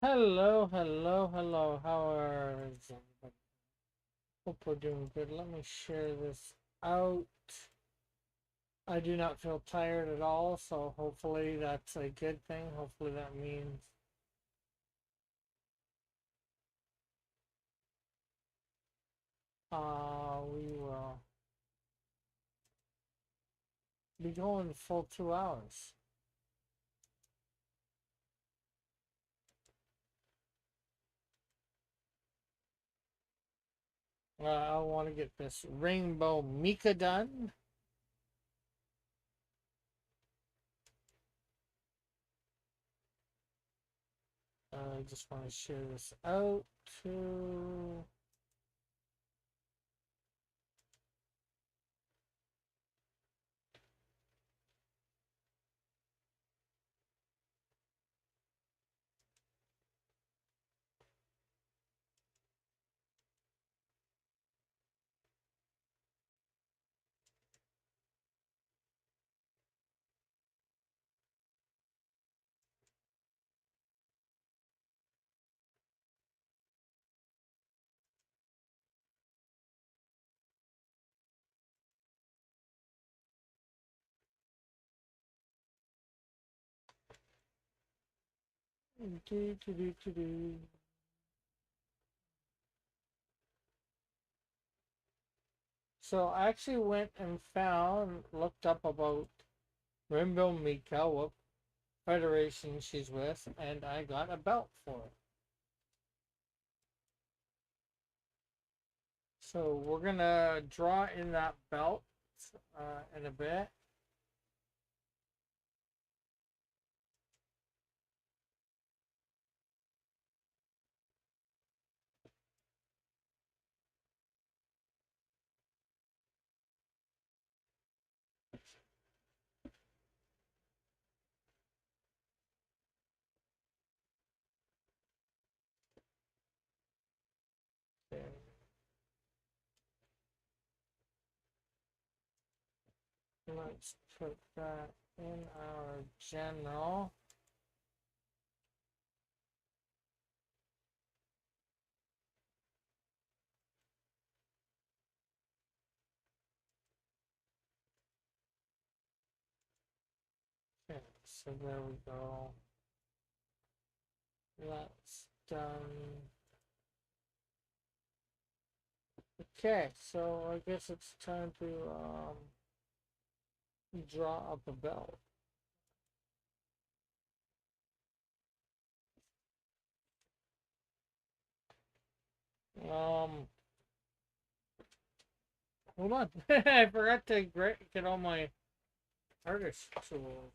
Hello, hello, hello. How are everybody? Hope we're doing good. Let me share this out. I do not feel tired at all, so hopefully that's a good thing. Hopefully that means we will be going the full 2 hours. I want to get this Rainbow Mika done. I just want to share this out to. Do, do, do, do, do. So I actually went and looked up about Rainbow Mika, what federation she's with, and I got a belt for it. So we're gonna draw in that belt in a bit. Let's put that in our general. Okay, so there we go. That's done. Okay, so I guess it's time to draw up a belt. Um, Hold on. I forgot to get all my artist tools.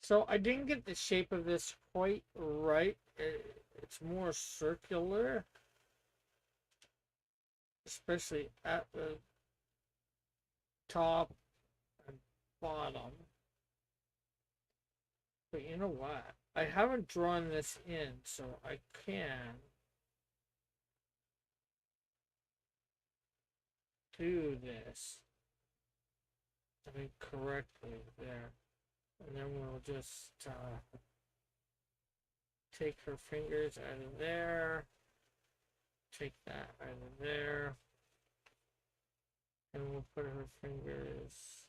So I didn't get the shape of this quite right. It's more circular, especially at the top and bottom. But you know what? I haven't drawn this in, so I can do this, I think, correctly there. And then we'll just take her fingers out of there, take that out of there, and we'll put her fingers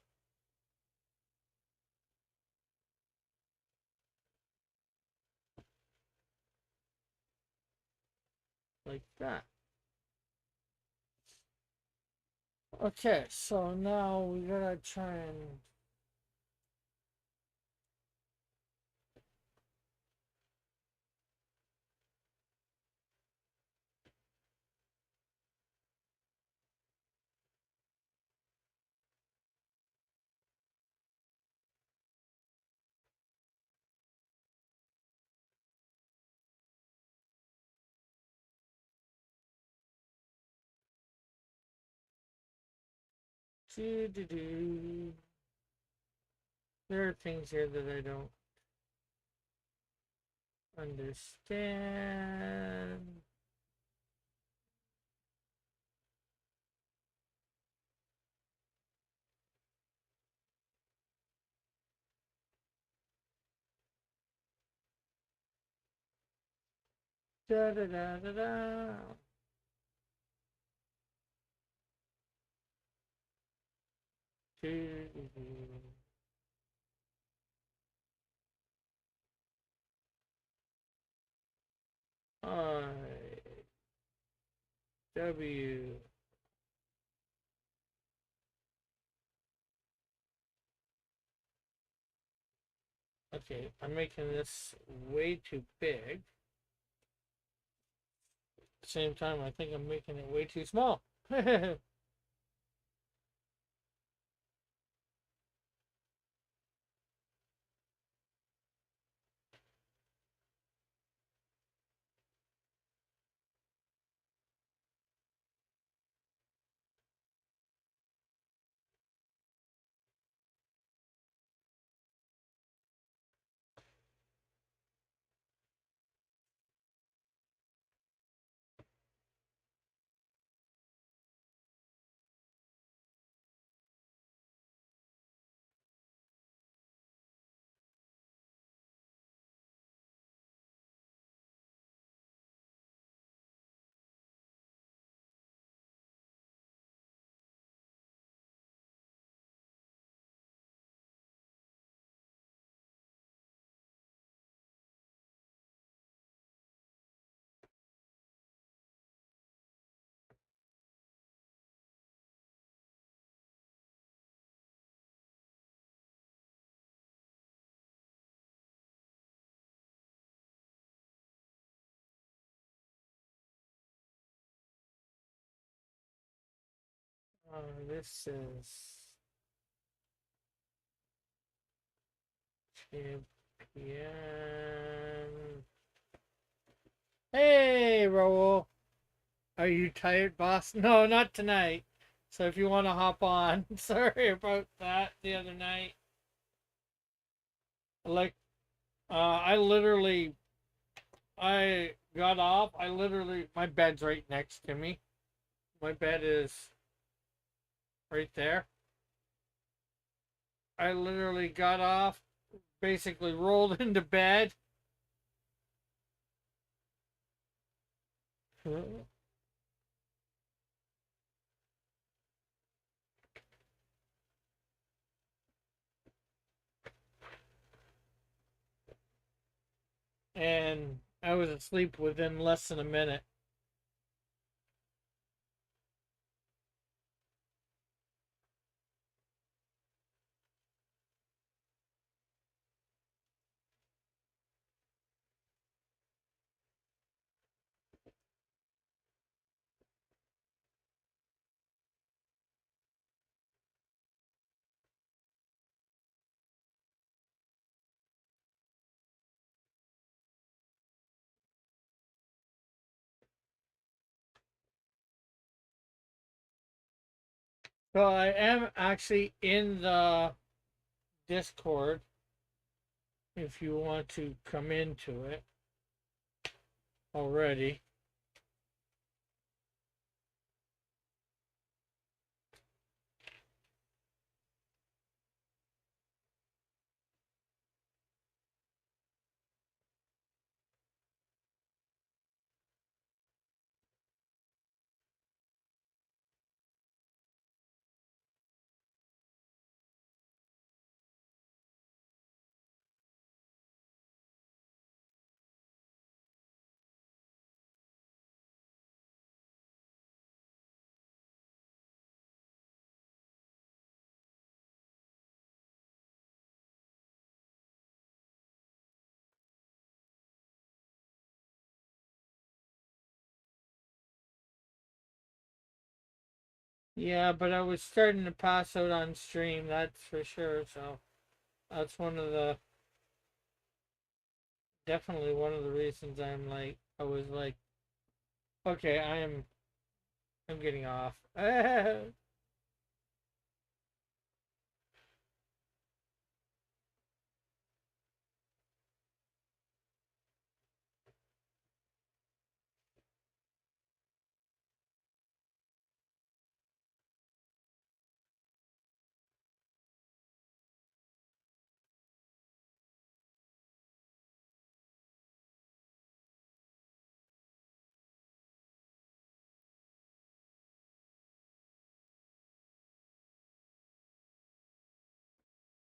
like that. Okay, so now we gotta try and do do do There are things here that I don't understand. Da da da da da. I W. Okay, I'm making this way too big. At the same time, I think I'm making it way too small. This is champion. Hey, Raul. Are you tired, boss? No, not tonight. So if you want to hop on, sorry about that the other night. Like, I got off. My bed's right next to me. My bed is right there. I literally got off, basically rolled into bed. And I was asleep within less than a minute. So I am actually in the Discord if you want to come into it already. Yeah, but I was starting to pass out on stream, that's for sure. So that's definitely one of the reasons I was like, okay, I'm getting off.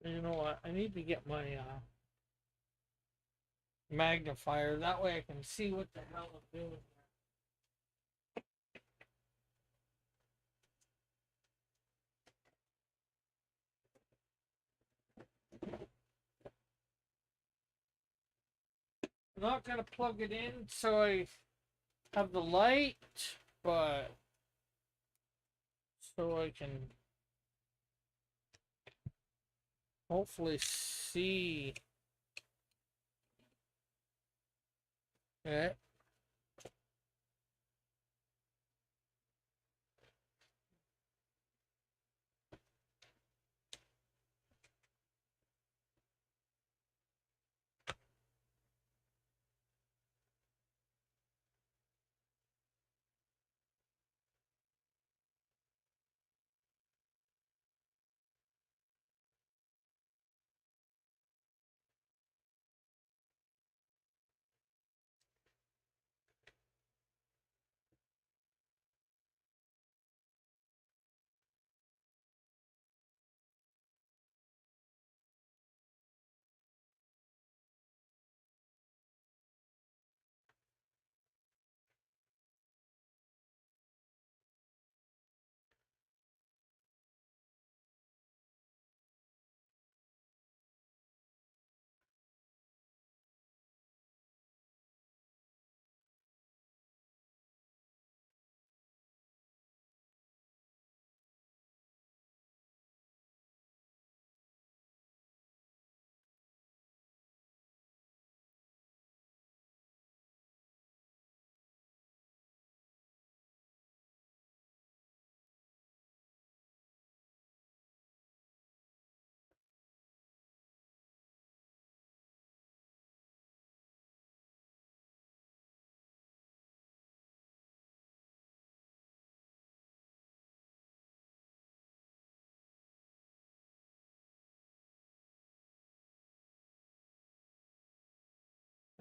You know what? I need to get my magnifier. That way I can see what the hell I'm doing. I'm not gonna plug it in so I have the light, but so I can hopefully see it.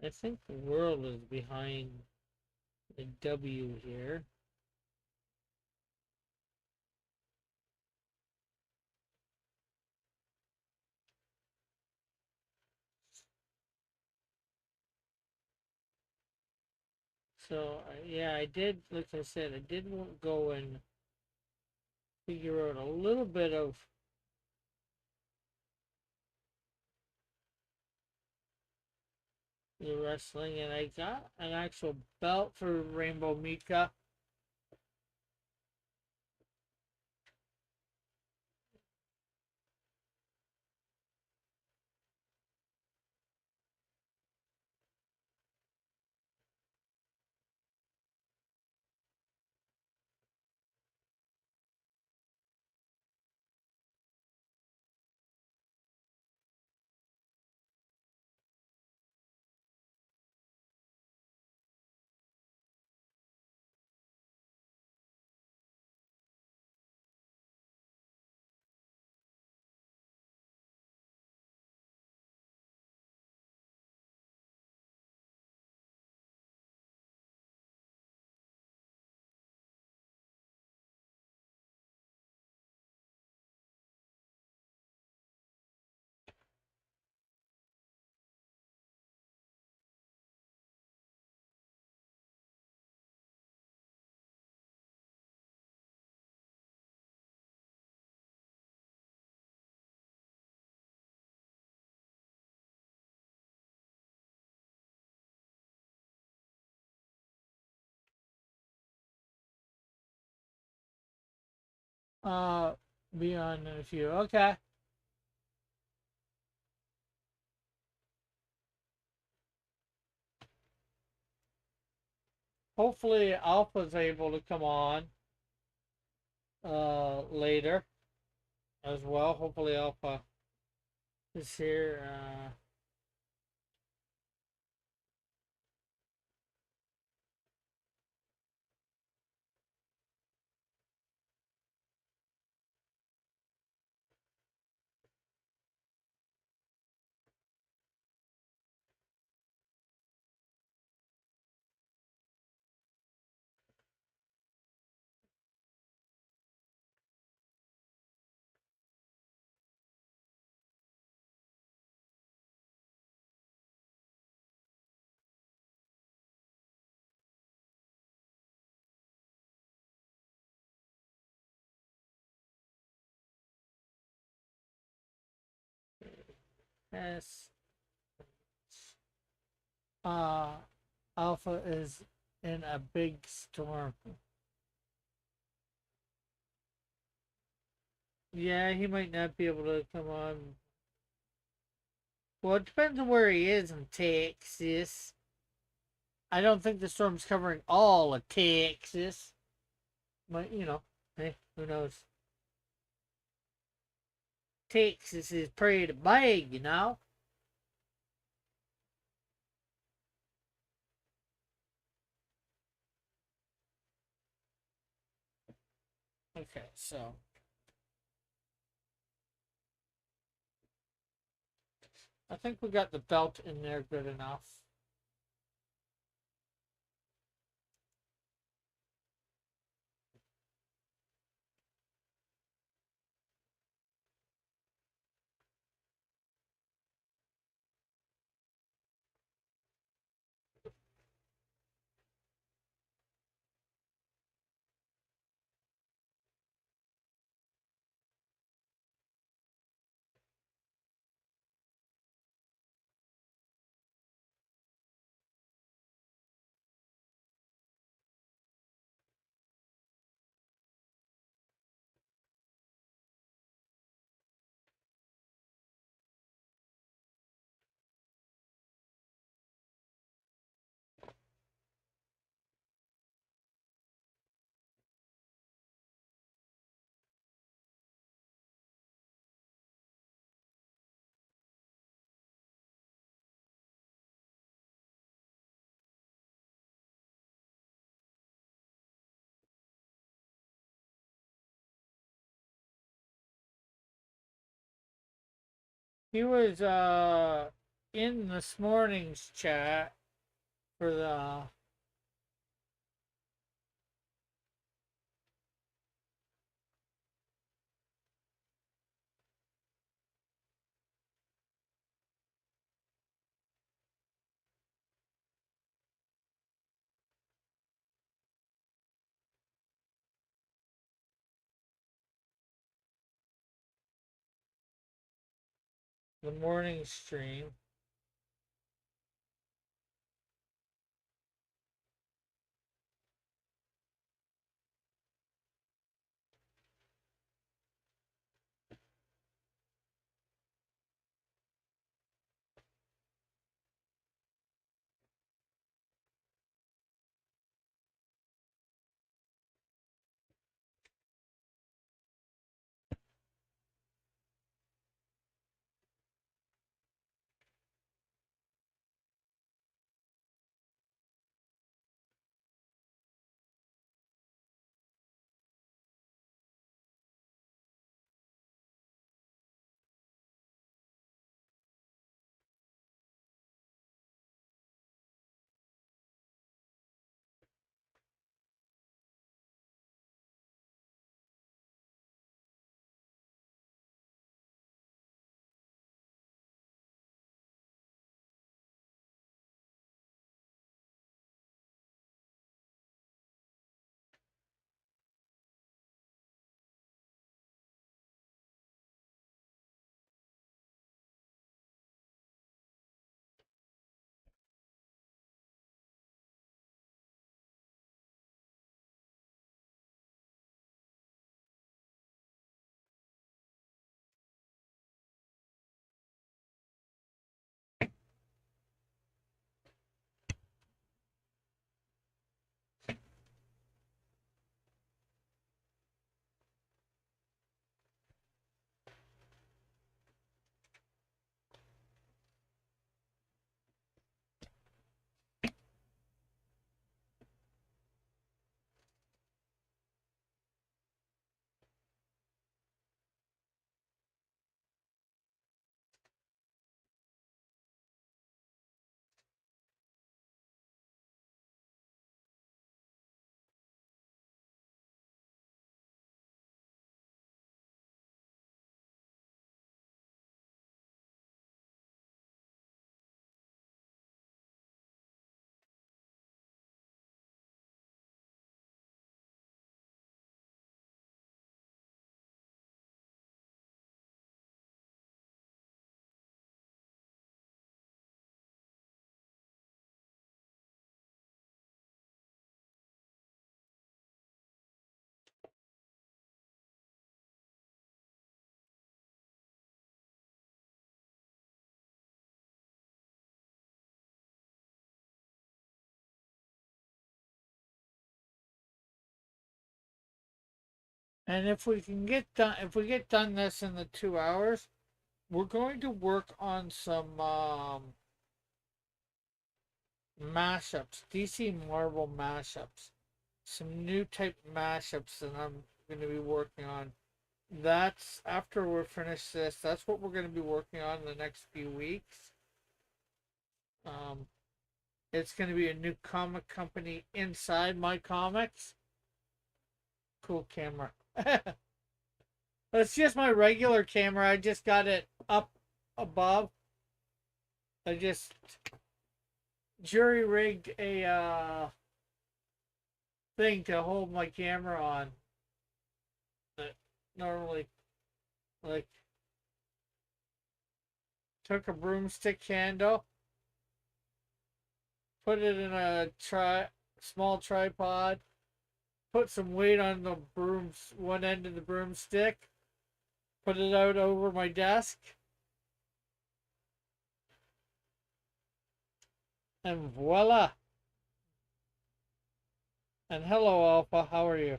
I think the world is behind the W here. So yeah, I did. Like I said, I did want to go and figure out a little bit of the wrestling, and I got an actual belt for Rainbow Mika. Uh, Beyond a few. Okay. Hopefully, Alpha's able to come on later as well. Hopefully, Alpha is here. Yes. Uh, Alpha is in a big storm. Yeah, he might not be able to come on. Well, it depends on where he is in Texas. I don't think the storm's covering all of Texas. But, hey, who knows? Texas is pretty big. Okay, so I think we got the belt in there good enough. He was in this morning's chat for the morning stream. And if we can get done, if we get done this in the 2 hours, we're going to work on some mashups, DC Marvel mashups, some new type mashups that I'm going to be working on. That's after we're finished this. That's what we're going to be working on in the next few weeks. Um, it's going to be a new comic company inside my comics. Cool camera. It's just my regular camera. I just got it up above. I just jury rigged a thing to hold my camera on. That normally, like, took a broomstick handle, put it in a small tripod, put some weight on the one end of the broomstick, put it out over my desk, and voila. And hello, Alpha. How are you?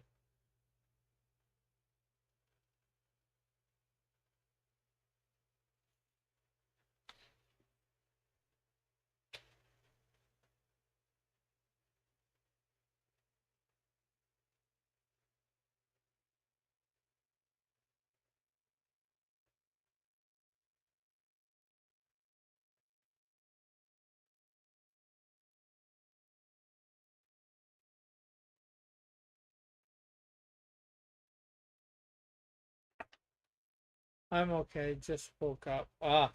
I'm okay. Just woke up. Ah,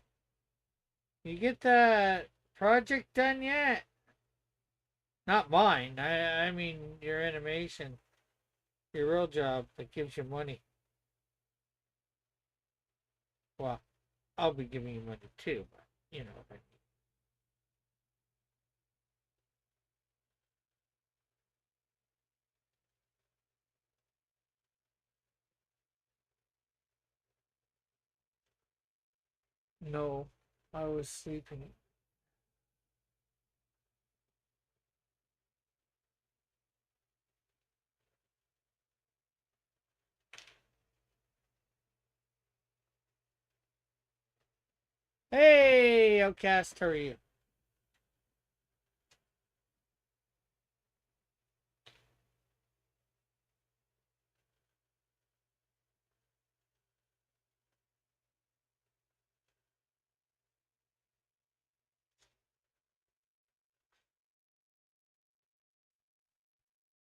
you get that project done yet? Not mine. I mean your animation, your real job that gives you money. Well, I'll be giving you money too, but you know what I mean. No, I was sleeping. Hey, Outcast, how are you?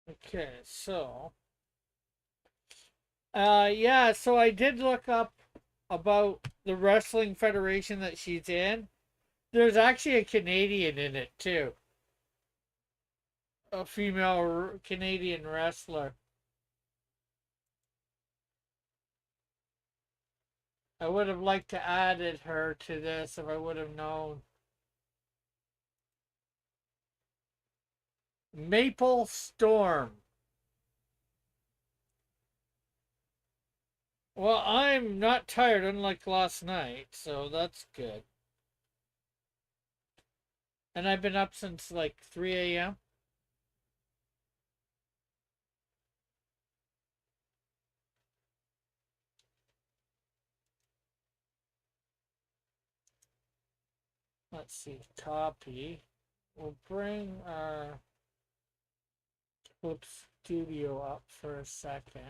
Okay, so yeah, so I did look up about the wrestling federation that she's in. There's actually a Canadian in it too. A female Canadian wrestler. I would have liked to added her to this if I would have known. Maple Storm. Well, I'm not tired unlike last night, so that's good. And I've been up since like 3 a.m. Let's see, copy. We'll bring our Clip Studio up for a second.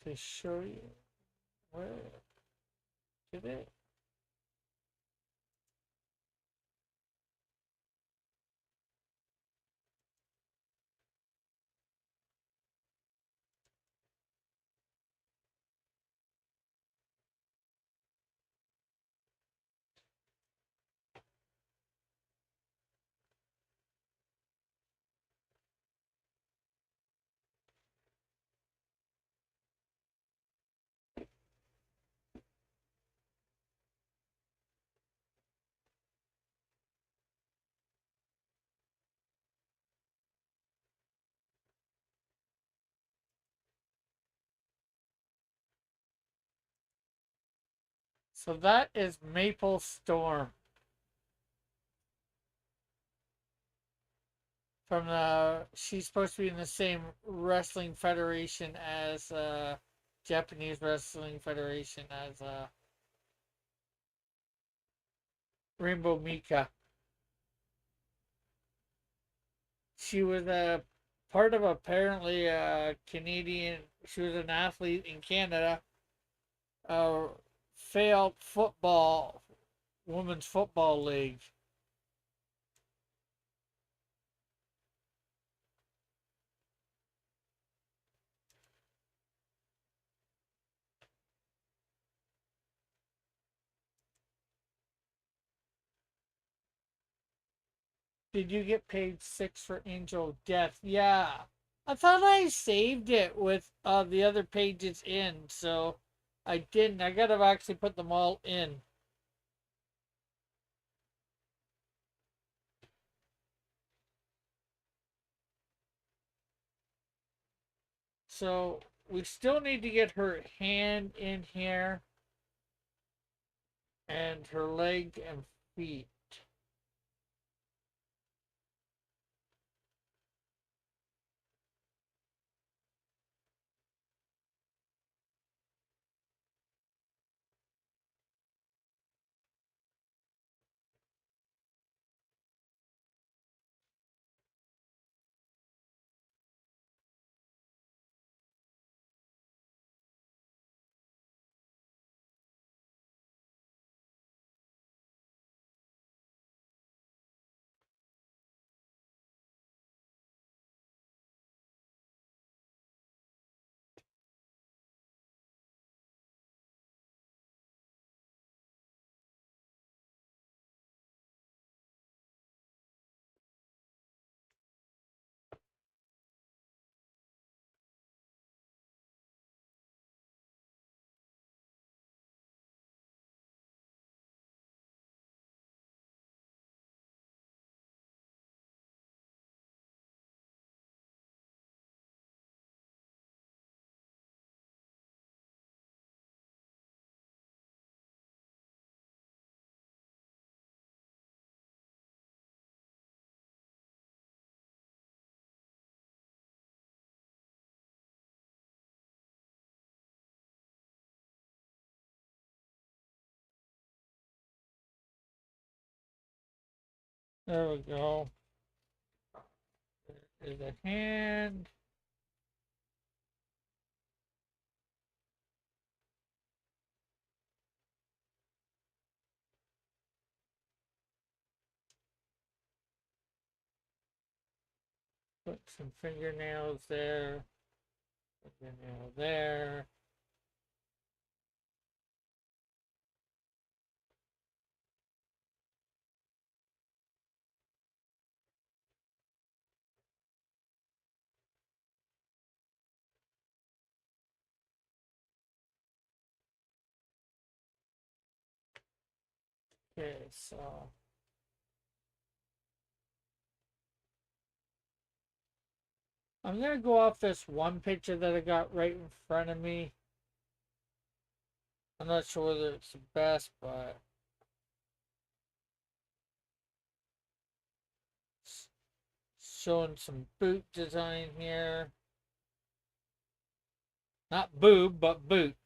To show you where did it. So that is Maple Storm from the. She's supposed to be in the same wrestling federation as Japanese Wrestling Federation as Rainbow Mika. She was a part of apparently a Canadian. She was an athlete in Canada. Failed football, women's football league. Did you get paid 6 for Angel Death? Yeah. I thought I saved it with the other pages in, so I didn't. I gotta actually put them all in. So we still need to get her hand in here and her leg and feet. There we go. There's a hand. Put some fingernails there. Fingernail there. Okay, so I'm gonna go off this one picture that I got right in front of me. I'm not sure whether it's the best, but showing some boot design here. Not boob, but boot.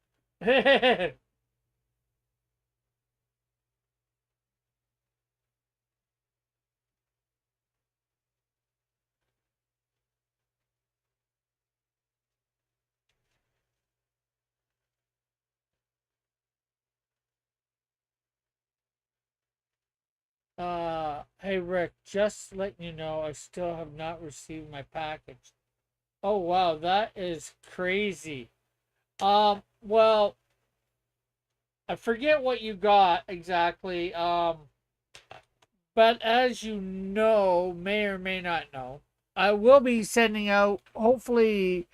Hey Rick, just letting you know I still have not received my package. Oh wow, that is crazy. Well, I forget what you got exactly. But as you know, may or may not know, I will be sending out hopefully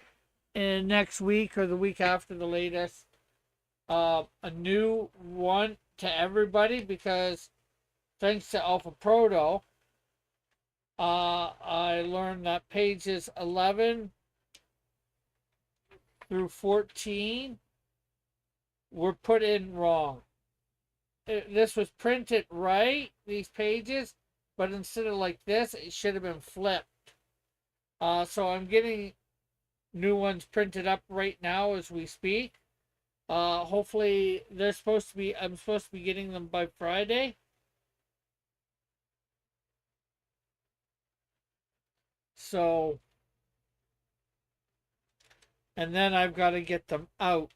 in next week or the week after the latest, a new one to everybody because thanks to Alpha Proto, I learned that pages 11 through 14 were put in wrong. this was printed right, these pages, but instead of like this, it should have been flipped. So I'm getting new ones printed up right now as we speak. Hopefully they're supposed to be. I'm supposed to be getting them by Friday. So, and then I've got to get them out.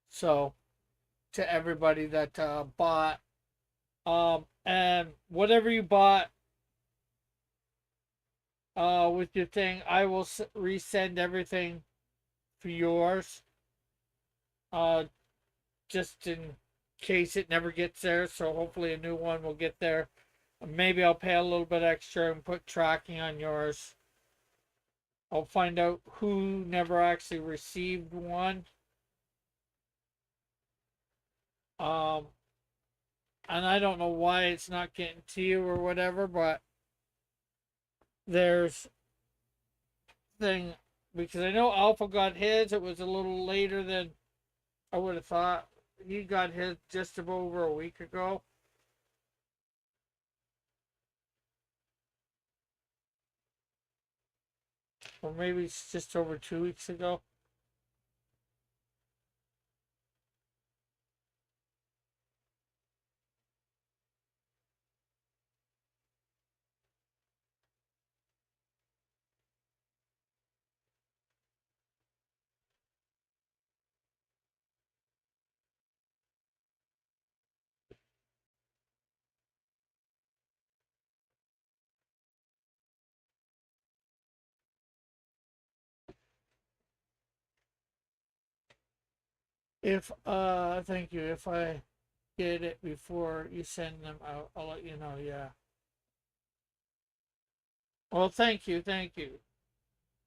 So, to everybody that bought, and whatever you bought with your thing, I will resend everything for yours. Uh, just in case it never gets there. So hopefully a new one will get there. Maybe I'll pay a little bit extra and put tracking on yours. I'll find out who never actually received one. Um, and I don't know why it's not getting to you or whatever, but there's thing because I know Alpha got his. It was a little later than I would have thought. He got his just about over a week ago. Or maybe it's just over 2 weeks ago. 'If thank you. If I get it before you send them out, I'll let you know. Yeah. Well, thank you, thank you.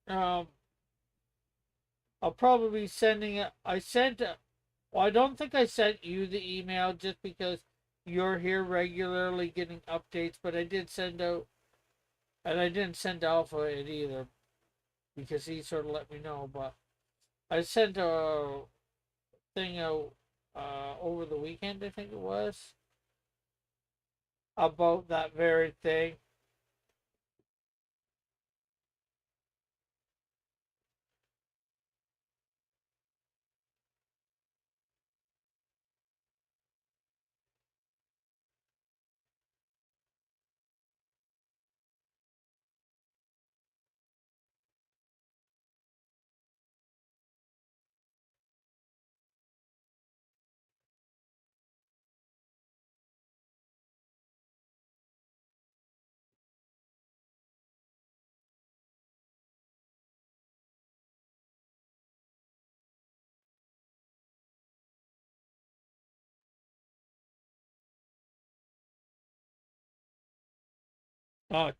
Um, I'll probably be sending it. I sent. Well, I don't think I sent you the email just because you're here regularly getting updates, but I did send out, and I didn't send Alpha it either because he sort of let me know. But I sent a thing out over the weekend, I think it was, about that very thing.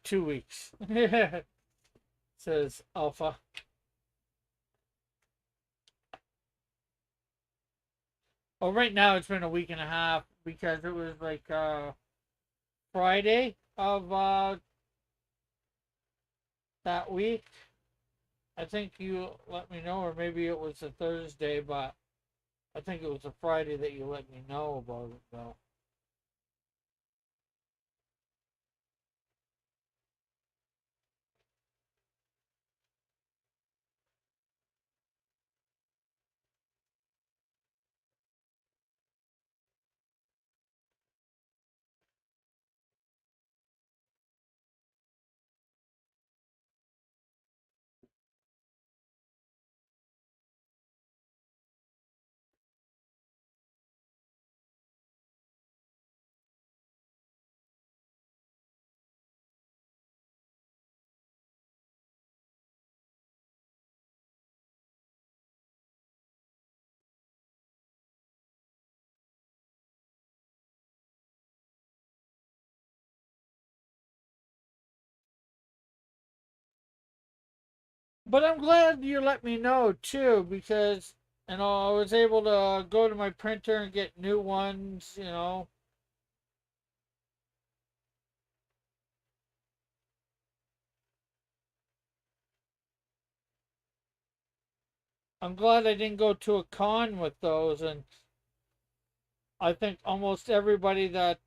2 weeks. Says Alpha. Well, right now it's been a week and a half because it was like Friday of that week. I think you let me know, or maybe it was a Thursday, but I think it was a Friday that you let me know about it, though. But I'm glad you let me know too, because I was able to go to my printer and get new ones. I'm glad I didn't go to a con with those, and I think almost everybody that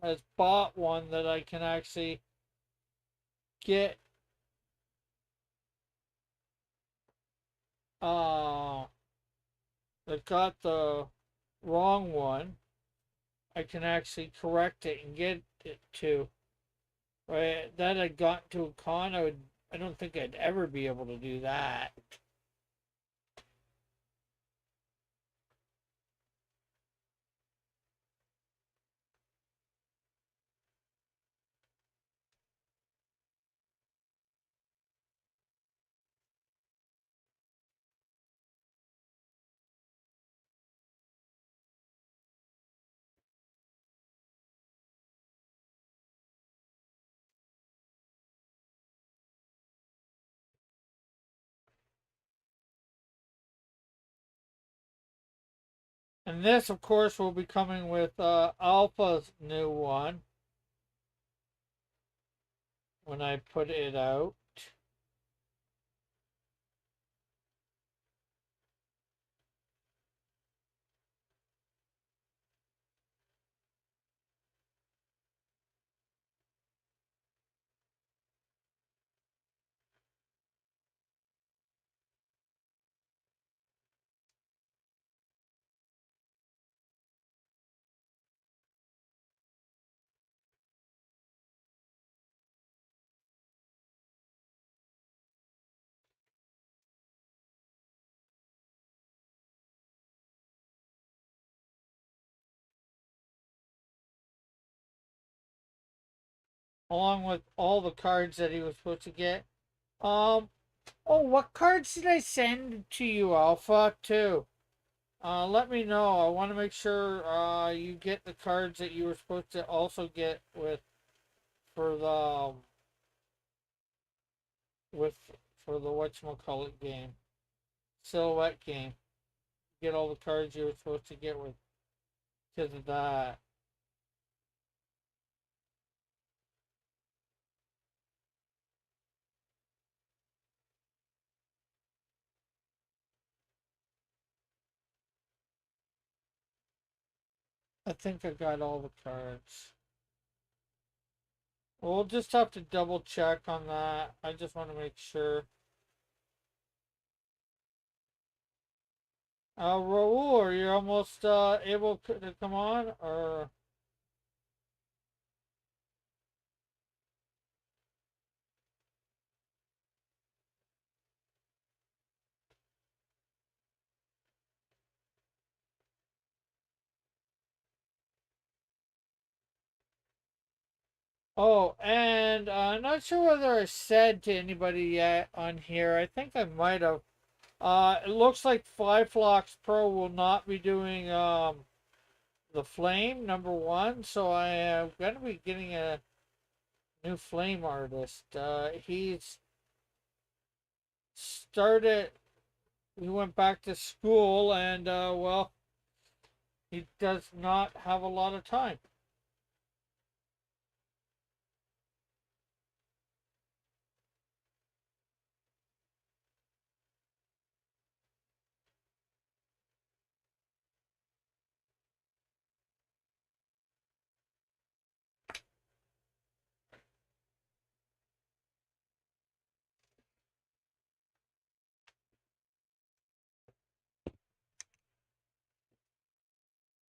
has bought one that I can actually get uh that got the wrong one, I can actually correct it and get it to. Right, that I got to a con, I don't think I'd ever be able to do that. And this, of course, will be coming with Alpha's new one when I put it out. Along with all the cards that he was supposed to get. Um, oh, what cards did I send to you, Alpha, too? Let me know. I want to make sure you get the cards that you were supposed to also get with for the with for the whatchamacallit game, silhouette game. Get all the cards you were supposed to get with because of that. I think I got all the cards. We'll just have to double check on that. I just want to make sure. Raul, are you almost able to come on? Or oh, and I'm not sure whether I said to anybody yet on here. I think I might have. It looks like Flyflocks Pro will not be doing the Flame #1, so I am going to be getting a new Flame artist. He's started. He went back to school, and well, he does not have a lot of time.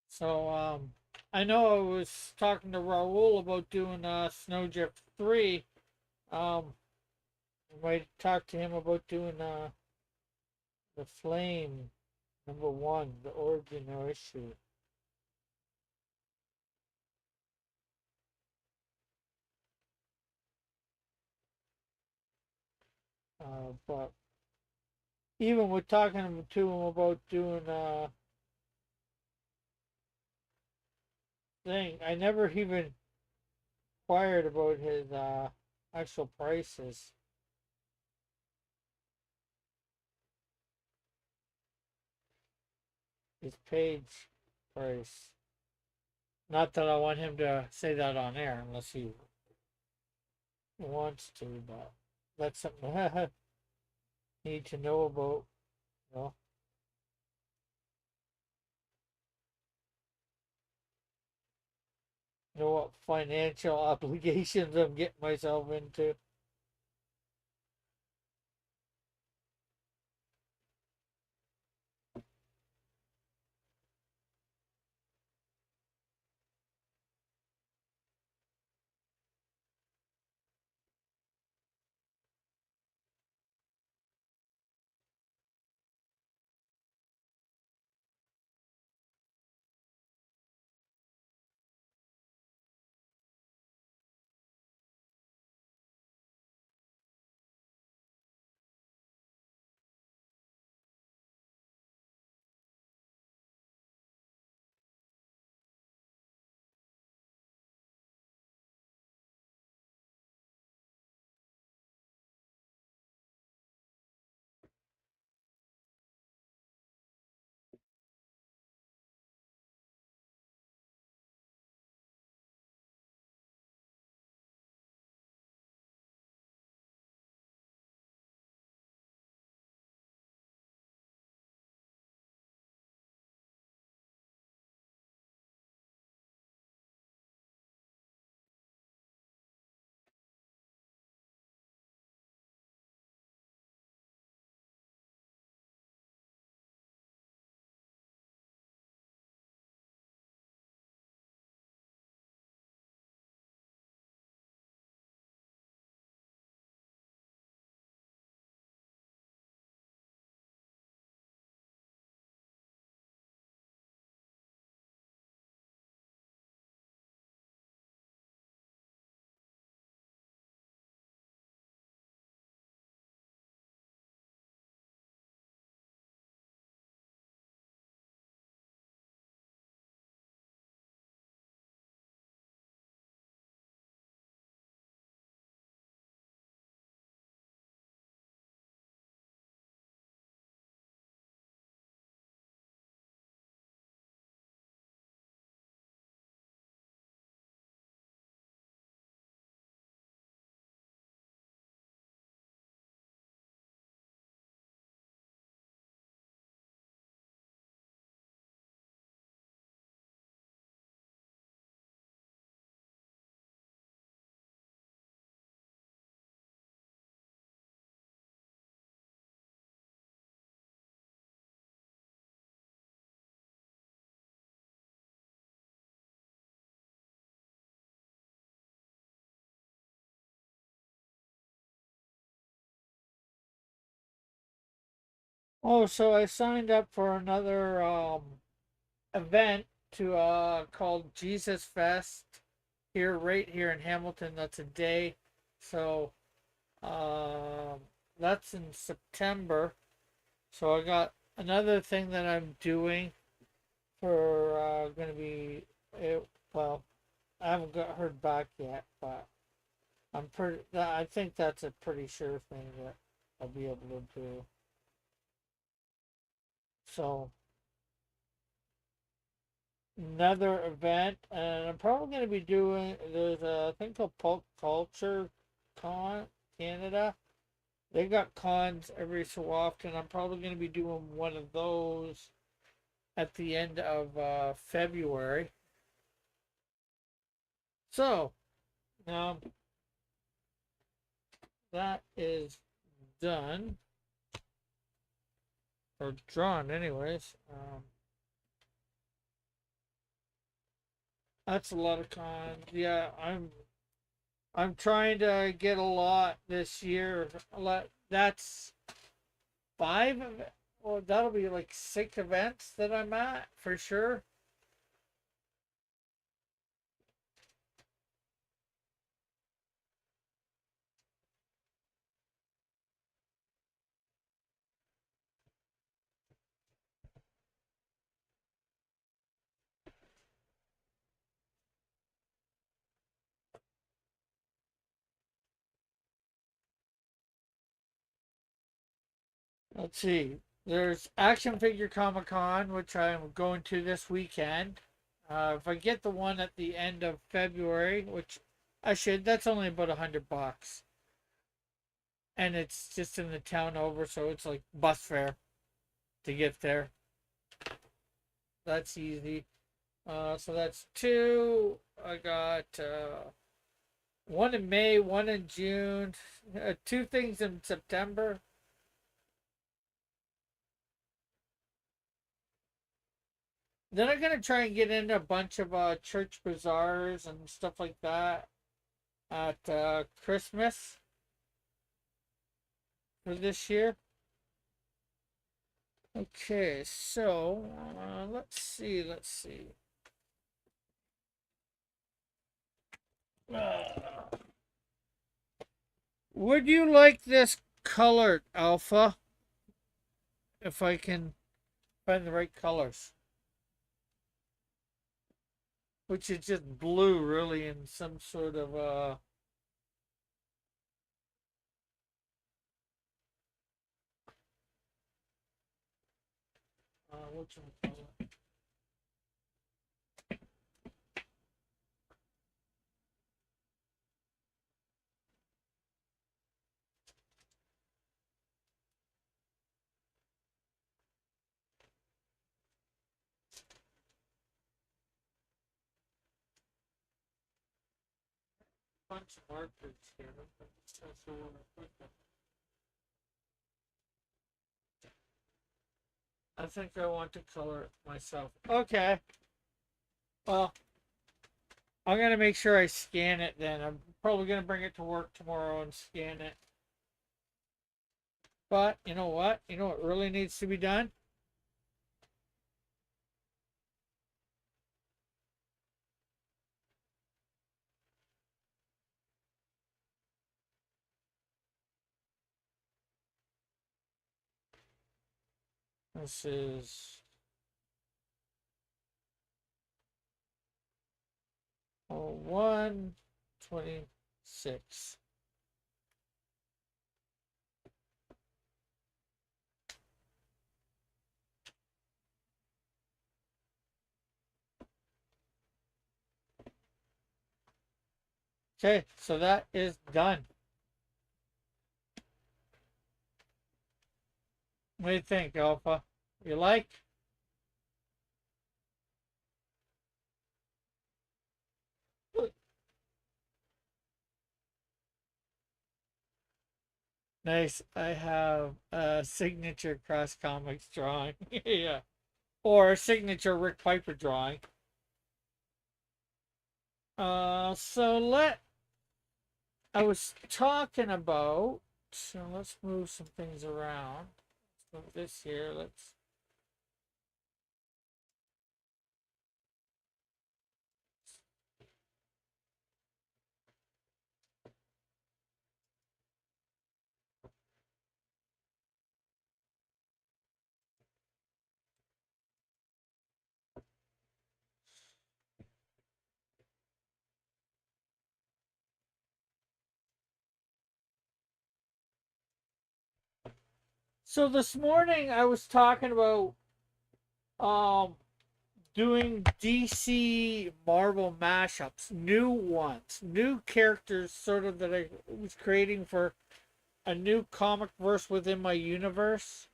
So I know I was talking to Raul about doing Snowdrift 3. I might talk to him about doing the Flame #1, the origin or issue. But even with talking to him about doing thing, I never even inquired about his actual prices, his page price. Not that I want him to say that on air unless he wants to, but that's something I need to know about know, you know what financial obligations I'm getting myself into. Oh, so I signed up for another event to called Jesus Fest here right here in Hamilton. That's a day. So um that's in September. So I got another thing that I'm doing for going to be it, well, I haven't got heard back yet, but I'm pretty. I think that's a pretty sure thing that I'll be able to do. So another event, and I'm probably going to be doing. There's a thing called Pulp Culture Con Canada. They got cons every so often. I'm probably going to be doing one of those at the end of February. So now that is done or drawn, anyways. That's a lot of cons. Yeah, I'm trying to get a lot this year. A lot. That's five. Well, that'll be like 6 events that I'm at for sure. Let's see. There's Action Figure Comic Con, which I'm going to this weekend. If I get the one at the end of February, which I should, that's only about $100, and it's just in the town over, so it's like bus fare. to get there. That's easy. So that's two. I got one in May, one in June, two things in September. Then I'm gonna try and get into a bunch of church bazaars and stuff like that at Christmas for this year. Okay, so let's see, let's see. Would you like this colored, Alpha? If I can find the right colors. Which is just blue, really, in some sort of what's it? Bunch of markers here. I think I want to color it myself. Okay. Well, I'm gonna make sure I scan it then. I'm probably gonna bring it to work tomorrow and scan it. But you know what? You know what really needs to be done? This is 126. Okay, so that is done. What do you think, Alpha? You like? Nice. I have a signature Cross Comics drawing. Yeah. Or a signature Rick Piper drawing. So I was talking about, so let's move some things around. Let's move this here. Let's So this morning I was talking about um doing DC Marvel mashups, new ones, new characters sort of that I was creating for a new comic verse within my universe.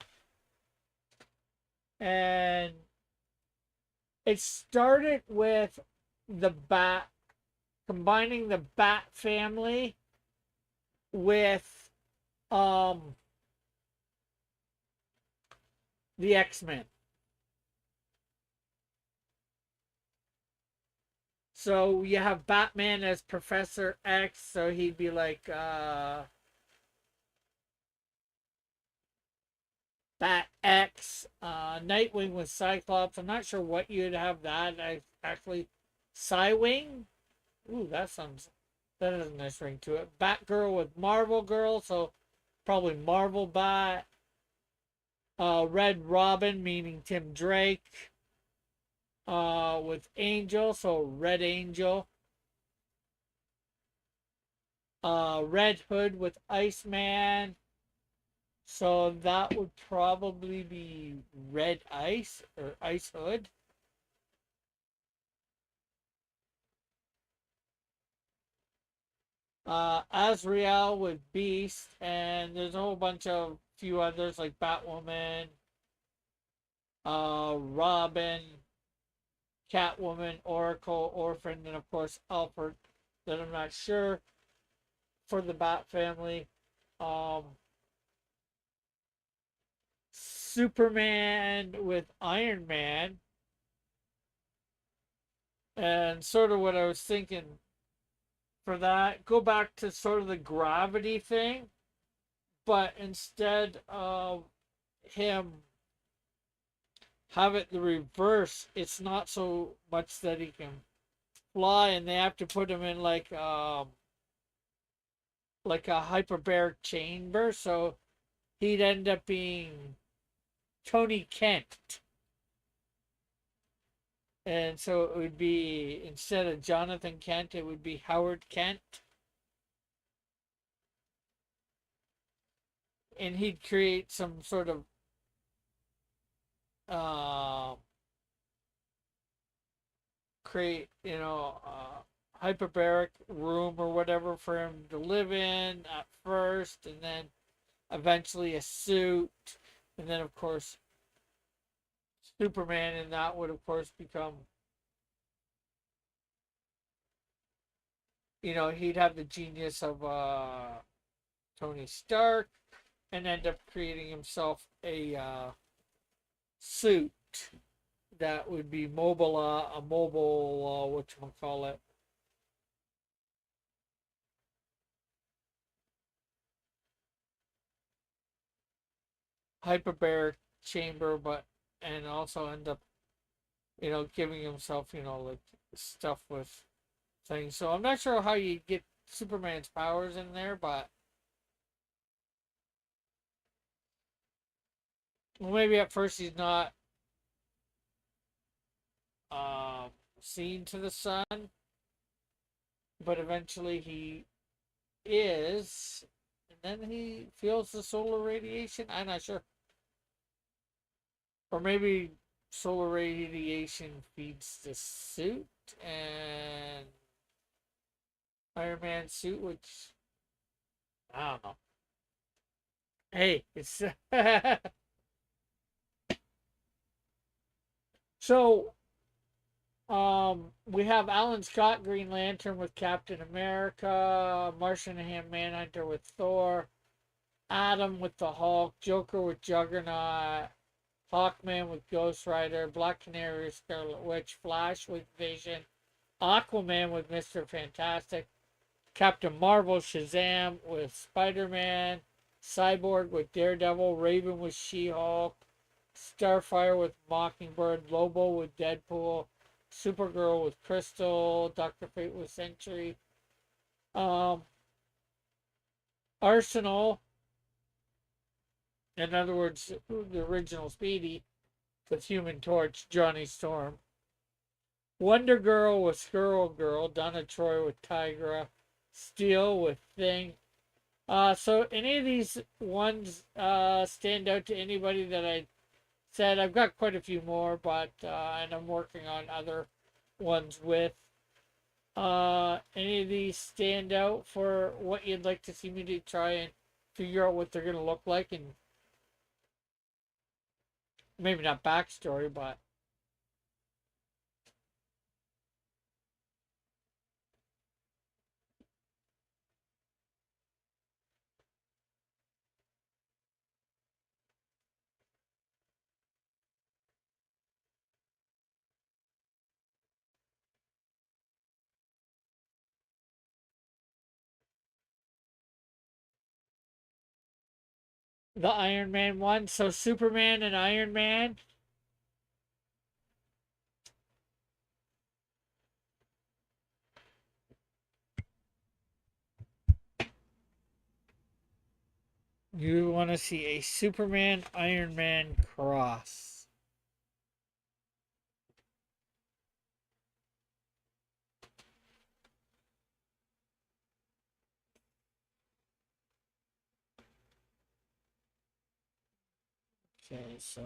And it started with the Bat, combining the Bat family with the X-Men. So you have Batman as Professor X, so he'd be like Bat X, Nightwing with Cyclops. I'm not sure what you'd have that. I actually Cywing. Ooh, that has a nice ring to it. Batgirl with Marvel Girl, so probably Marvel Bat. Red Robin, meaning Tim Drake. With Angel, so Red Angel. Red Hood with Iceman. So that would probably be Red Ice or Ice Hood. Azrael with Beast, and there's a whole bunch of few others like Batwoman. Robin, Catwoman, Oracle, Orphan, and of course Alfred. That I'm not sure for the Bat family. Um, Superman with Iron Man, and sort of what I was thinking for that. Go back to sort of the gravity thing, but instead of him have it the reverse, it's not so much that he can fly, and they have to put him in like a hyperbaric chamber, so he'd end up being Tony Kent. And so it would be, instead of Jonathan Kent, it would be Howard Kent. And he'd create some sort of uh, hyperbaric room or whatever for him to live in at first, and then eventually a suit, and then of course Superman, and that would of course become, he'd have the genius of Tony Stark, and end up creating himself a suit that would be a mobile, whatchamacallit, hyperbaric chamber, but and also end up, giving himself, like stuff with things. So I'm not sure how you get Superman's powers in there, but well, maybe at first he's not uh, seen to the sun, but eventually he is, and then he feels the solar radiation. I'm not sure, or maybe solar radiation feeds the suit and Iron Man suit, which I don't know. Hey, it's so. We have Alan Scott Green Lantern with Captain America, Martian Manhunter with Thor, Adam with the Hulk, Joker with Juggernaut, Hawkman with Ghost Rider, Black Canary with Scarlet Witch, Flash with Vision, Aquaman with Mr. Fantastic, Captain Marvel, Shazam with Spider-Man, Cyborg with Daredevil, Raven with She-Hulk, Starfire with Mockingbird, Lobo with Deadpool, Supergirl with Crystal, Doctor Fate with Sentry, um, Arsenal, in other words, the original Speedy, with Human Torch, Johnny Storm, Wonder Girl with Squirrel Girl, Donna Troy with Tigra, Steel with Thing. So any of these ones stand out to anybody that I said? I've got quite a few more, but and I'm working on other ones with. Any of these stand out for what you'd like to see me to try and figure out what they're going to look like, and maybe not backstory, but the Iron Man one. So Superman and Iron Man. You want to see a Superman Iron Man cross. Okay, so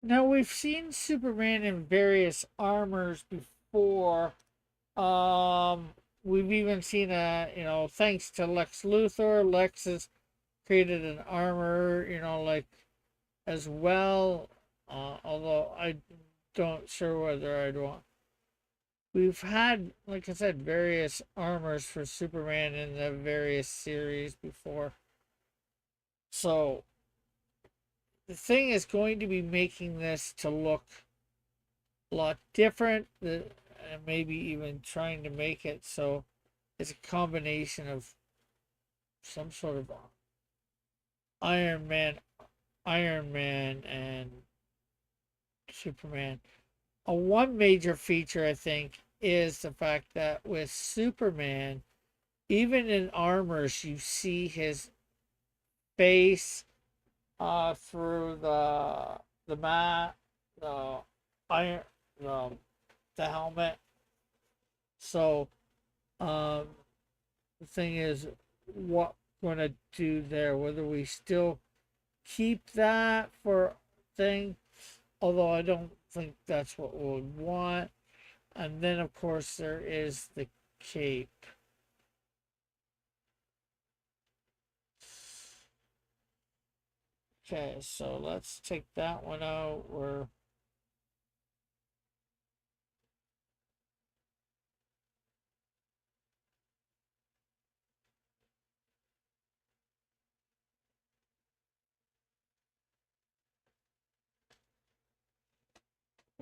Now we've seen Superman in various armors before. Um, we've even seen thanks to Lex Luthor, Lex has created an armor, like as well. Although I don't sure whether I'd want. We've had, like I said, various armors for Superman in the various series before. So the thing is going to be making this to look a lot different, and maybe even trying to make it so it's a combination of some sort of Iron Man, Iron Man, and Superman. One major feature, I think, is the fact that with Superman, even in armors, you see his face through the mat, the iron, the, the helmet. So um, the thing is, what we're gonna do there? Whether we still keep that for thing, although I don't think that's what we would want. And then, of course, there is the cape. Okay, so let's take that one out.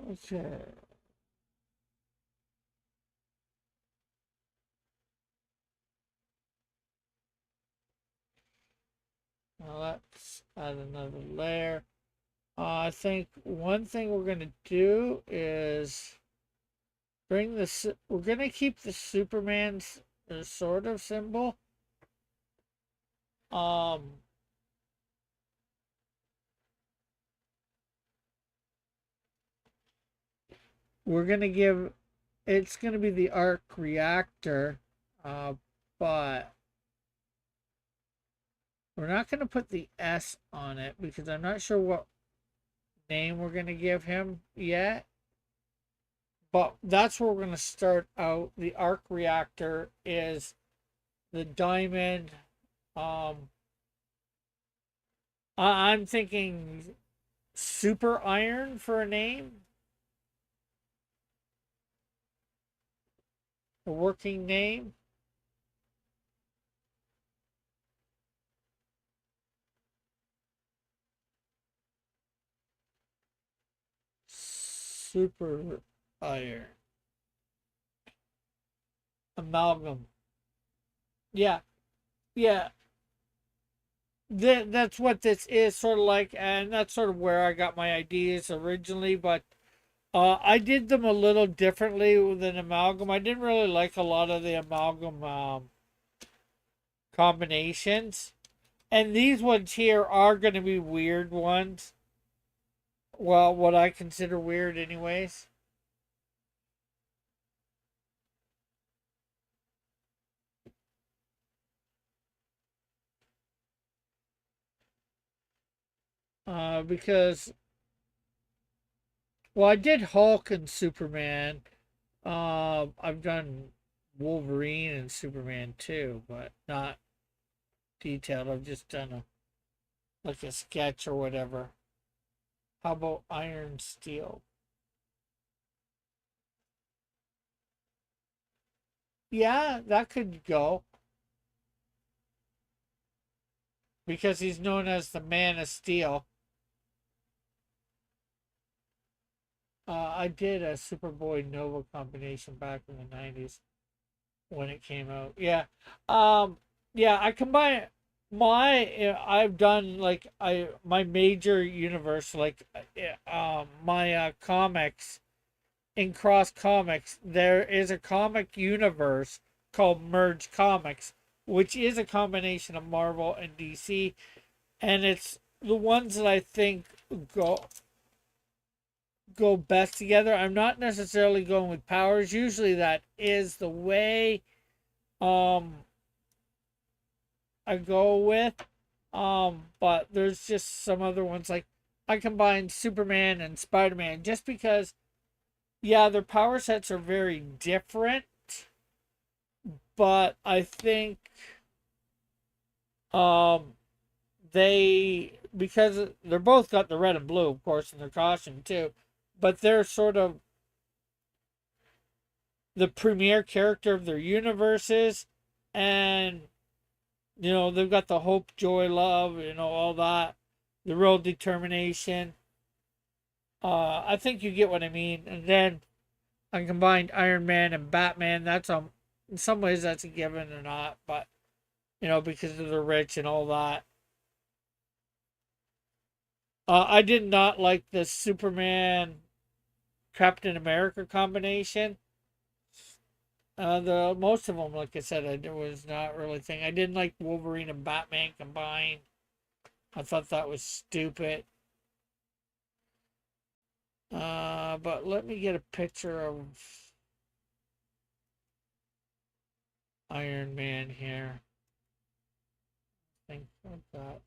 Okay. Now let's add another layer. I think one thing we're gonna do is bring this. We're gonna keep the Superman's sort of symbol. Um, we're gonna give. It's gonna be the arc reactor, but we're not gonna put the S on it because I'm not sure what name we're gonna give him yet. But that's where we're gonna start out. The arc reactor is the diamond. Um, I'm thinking super iron for a name, a working name. Super iron amalgam. Yeah, yeah. That's what this is sort of like, and that's sort of where I got my ideas originally. But I did them a little differently than amalgam. I didn't really like a lot of the amalgam combinations. And these ones here are going to be weird ones. Well, what I consider weird, anyways. Because, well, I did Hulk and Superman. I've done Wolverine and Superman too, but not detailed. I've just done like a sketch or whatever. How about Iron Steel? Yeah, that could go because he's known as the Man of Steel. I did a Superboy Nova combination back in the '90s when it came out. Yeah, um, yeah. I combine I've done like I my major universe like my comics in Cross Comics. There is a comic universe called Merge Comics, which is a combination of Marvel and DC, and it's the ones that I think go go best together. I'm not necessarily going with powers. Usually that is the way um I go with. But there's just some other ones like I combined Superman and Spider-Man just because, yeah, their power sets are very different, but I think um they, because they're both got the red and blue, of course, in their costume too, but they're sort of the premier character of their universes, and they've got the hope, joy, love, all that, the real determination. I think you get what I mean. And then I combined Iron Man and Batman. That's in some ways that's a given or not, but because of the rich and all that. I did not like the Superman Captain America combination. The most of them, like I said, I was not really thing. I didn't like Wolverine and Batman combined. I thought that was stupid. But let me get a picture of Iron Man here. Think like that.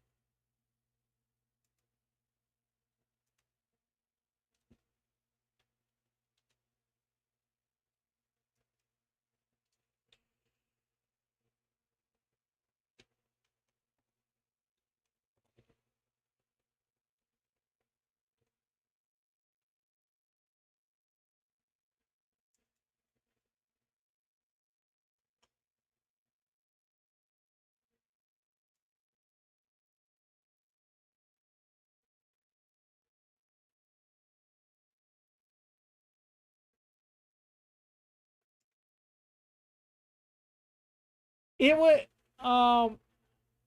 It was um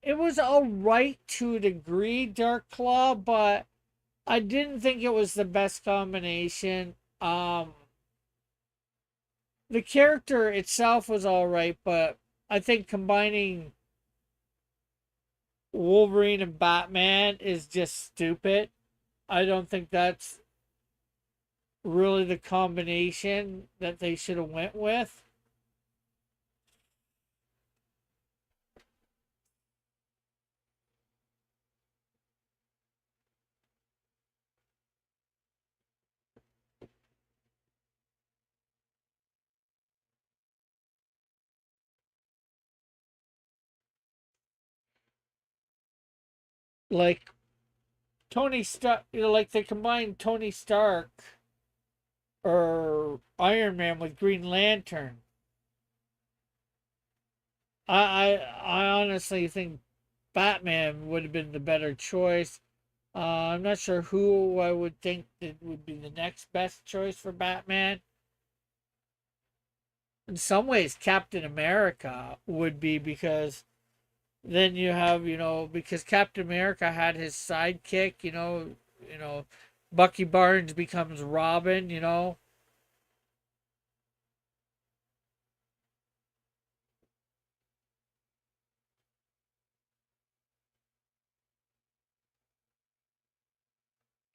it was all right to a degree, Dark Claw, but I didn't think it was the best combination. The character itself was all right, but I think combining Wolverine and Batman is just stupid. I don't think that's really the combination that they should have went with. Like Tony Stark, like they combined Tony Stark or Iron Man with Green Lantern. I honestly think Batman would have been the better choice. I'm not sure who I would think that would be the next best choice for Batman. In some ways, Captain America would be, because then you have, because Captain America had his sidekick, Bucky Barnes becomes Robin.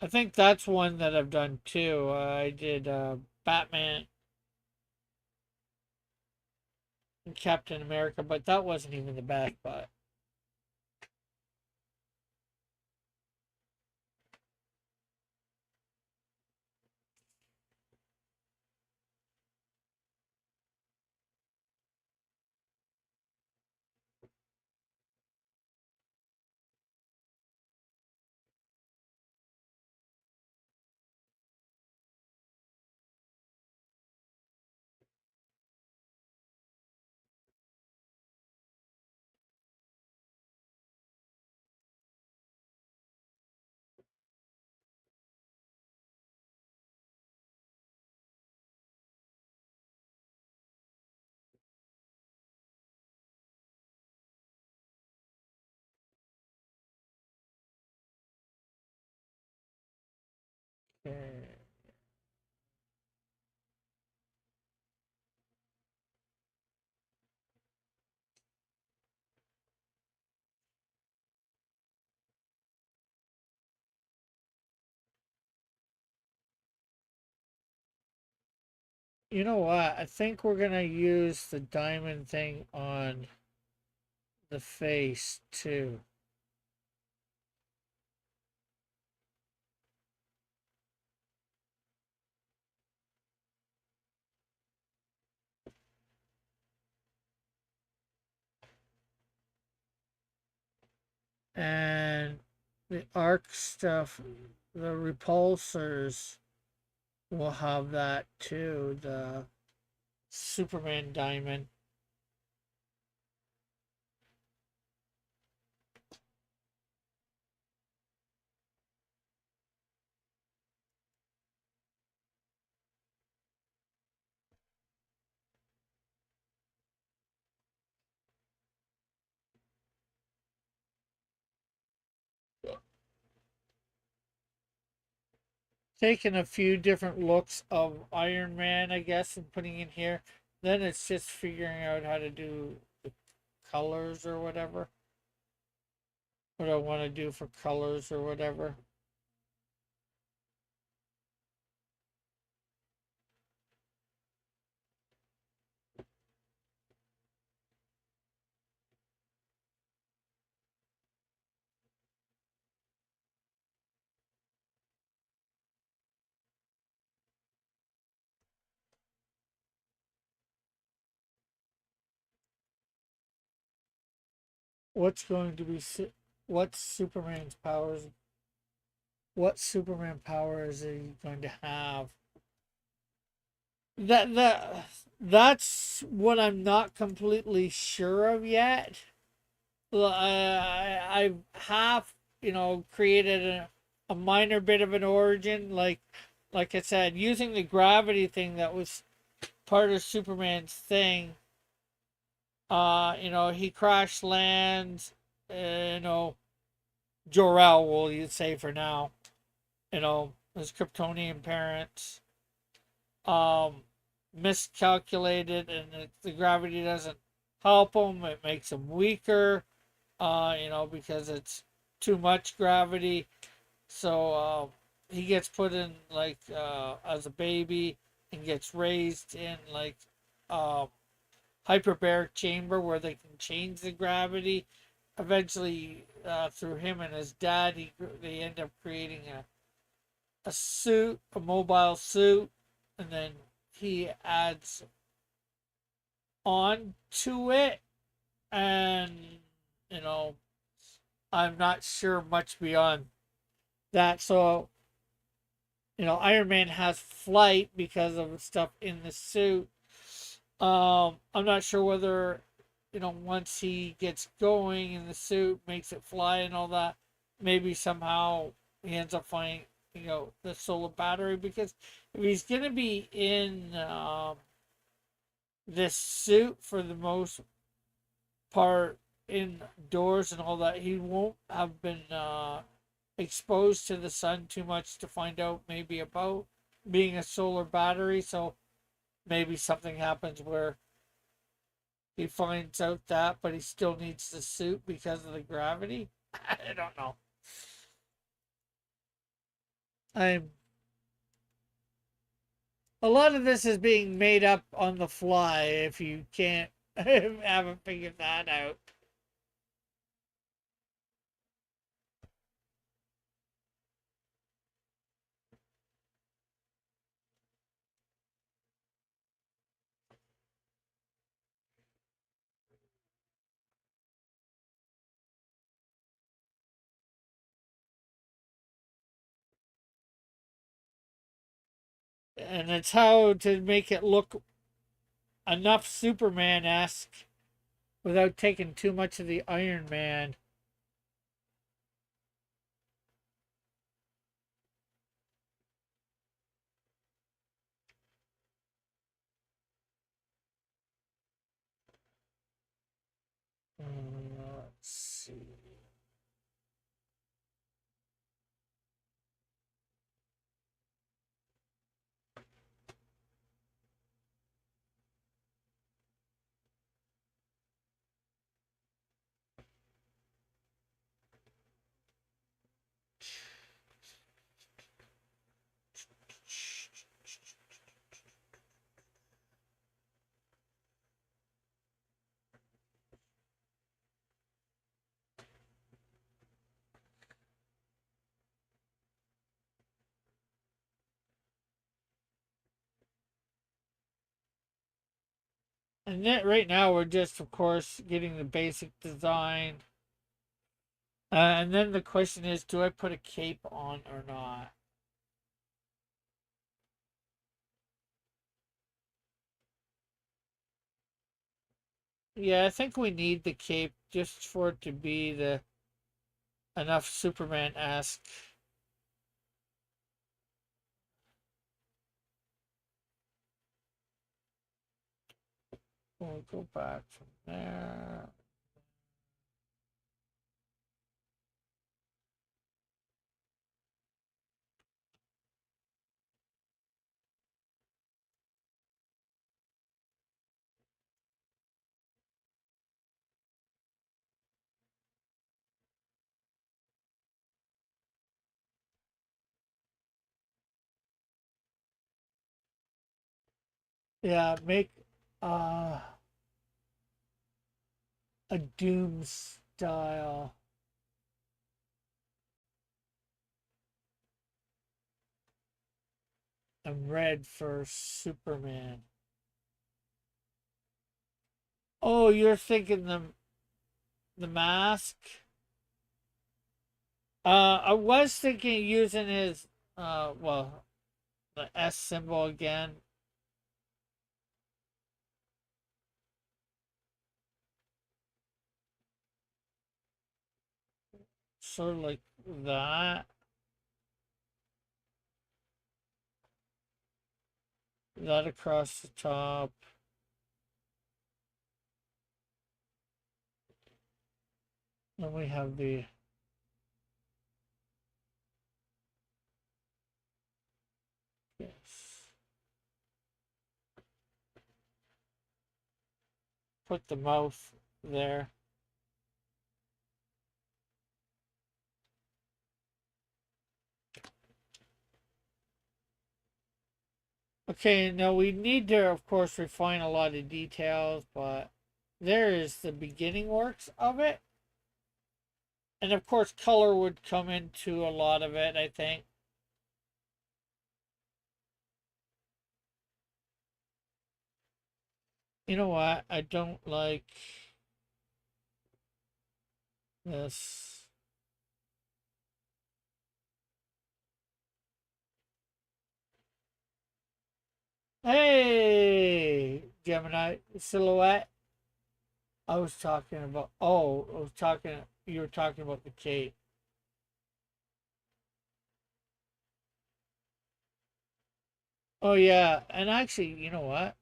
I think that's one that I've done too. I did Batman and Captain America, but that wasn't even the best. But you know what? I think we're gonna use the diamond thing on the face too. And the arc stuff, the repulsors will have that too. The Superman diamond. Taking a few different looks of Iron Man, I guess, and putting in here. Then it's just figuring out how to do the colors or whatever. What I want to do for colors or whatever. What's going to be what's Superman's powers? What Superman power is he going to have? That's what I'm not completely sure of yet. I've half, created a minor bit of an origin, like I said, using the gravity thing that was part of Superman's thing. He crash lands, Jor-El, will you say for now, his Kryptonian parents, um, miscalculated, and the gravity doesn't help him. It makes him weaker, because it's too much gravity. So he gets put in as a baby and gets raised in um, hyperbaric chamber where they can change the gravity. Eventually, through him and his dad, they end up creating a suit, a mobile suit, and then he adds on to it. And, you know, I'm not sure much beyond that. So, Iron Man has flight because of stuff in the suit. I'm not sure whether, once he gets going in the suit, makes it fly and all that, maybe somehow he ends up finding, the solar battery. Because if he's going to be in this suit for the most part indoors and all that, he won't have been exposed to the sun too much to find out maybe about being a solar battery. So maybe something happens where he finds out that, but he still needs the suit because of the gravity. I don't know. I'm A lot of this is being made up on the fly if you can't haven't figured that out. And it's how to make it look enough Superman-esque without taking too much of the Iron Man. Let's see. And then right now we're just, of course, getting the basic design And then the question is, do I put a cape on or not? Yeah, I think we need the cape just for it to be the enough Superman-esque. We'll go back from there. Yeah, make uh a Doom style and red for Superman. Oh, you're thinking the mask? I was thinking using his well, the S symbol again. Sort of like that. That across the top. Then we have the yes. Put the mouth there. Okay, now we need to, of course, refine a lot of details, but there is the beginning works of it. And of course, color would come into a lot of it, I think. You know what? I don't like this. Hey, Gemini silhouette. I was talking about. Oh, I was talking. You were talking about the cape. Oh yeah, and actually, you know what?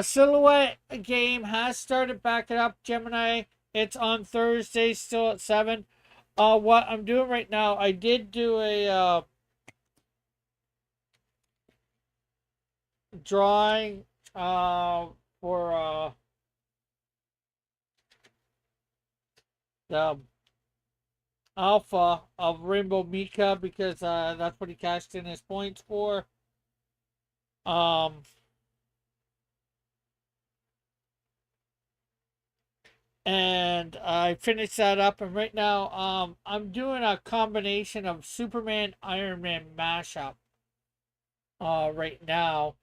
Silhouette game has started back it up, Gemini. It's on Thursday, still at 7. What I'm doing right now, I did do a drawing for the alpha of Rainbow Mika because that's what he cashed in his points for. Um, and I finished that up, and right now, I'm doing a combination of Superman Iron Man mashup. Right now.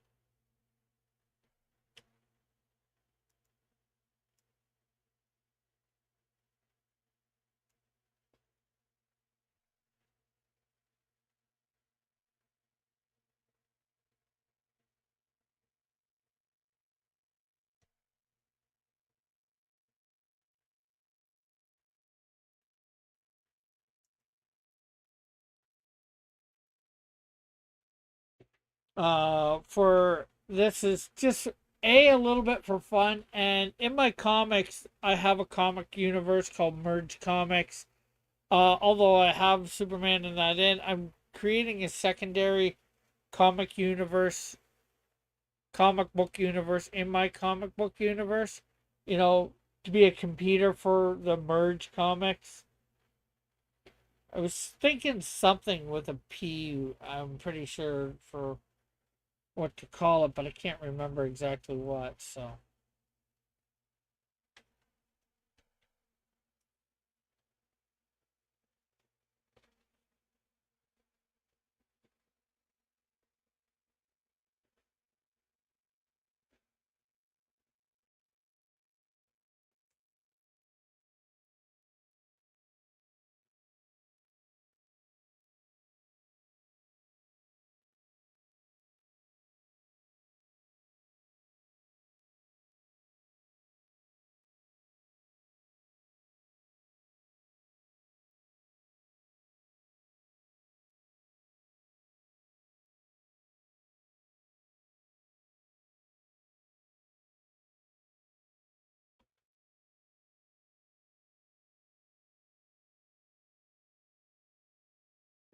For this is just a little bit for fun, and in my comics, I have a comic universe called Merge Comics. Although I have Superman in that I'm creating a secondary comic universe, comic book universe in my comic book universe. You know, to be a computer for the Merge Comics. I was thinking something with a P. I'm pretty sure for what to call it, but I can't remember exactly what. So,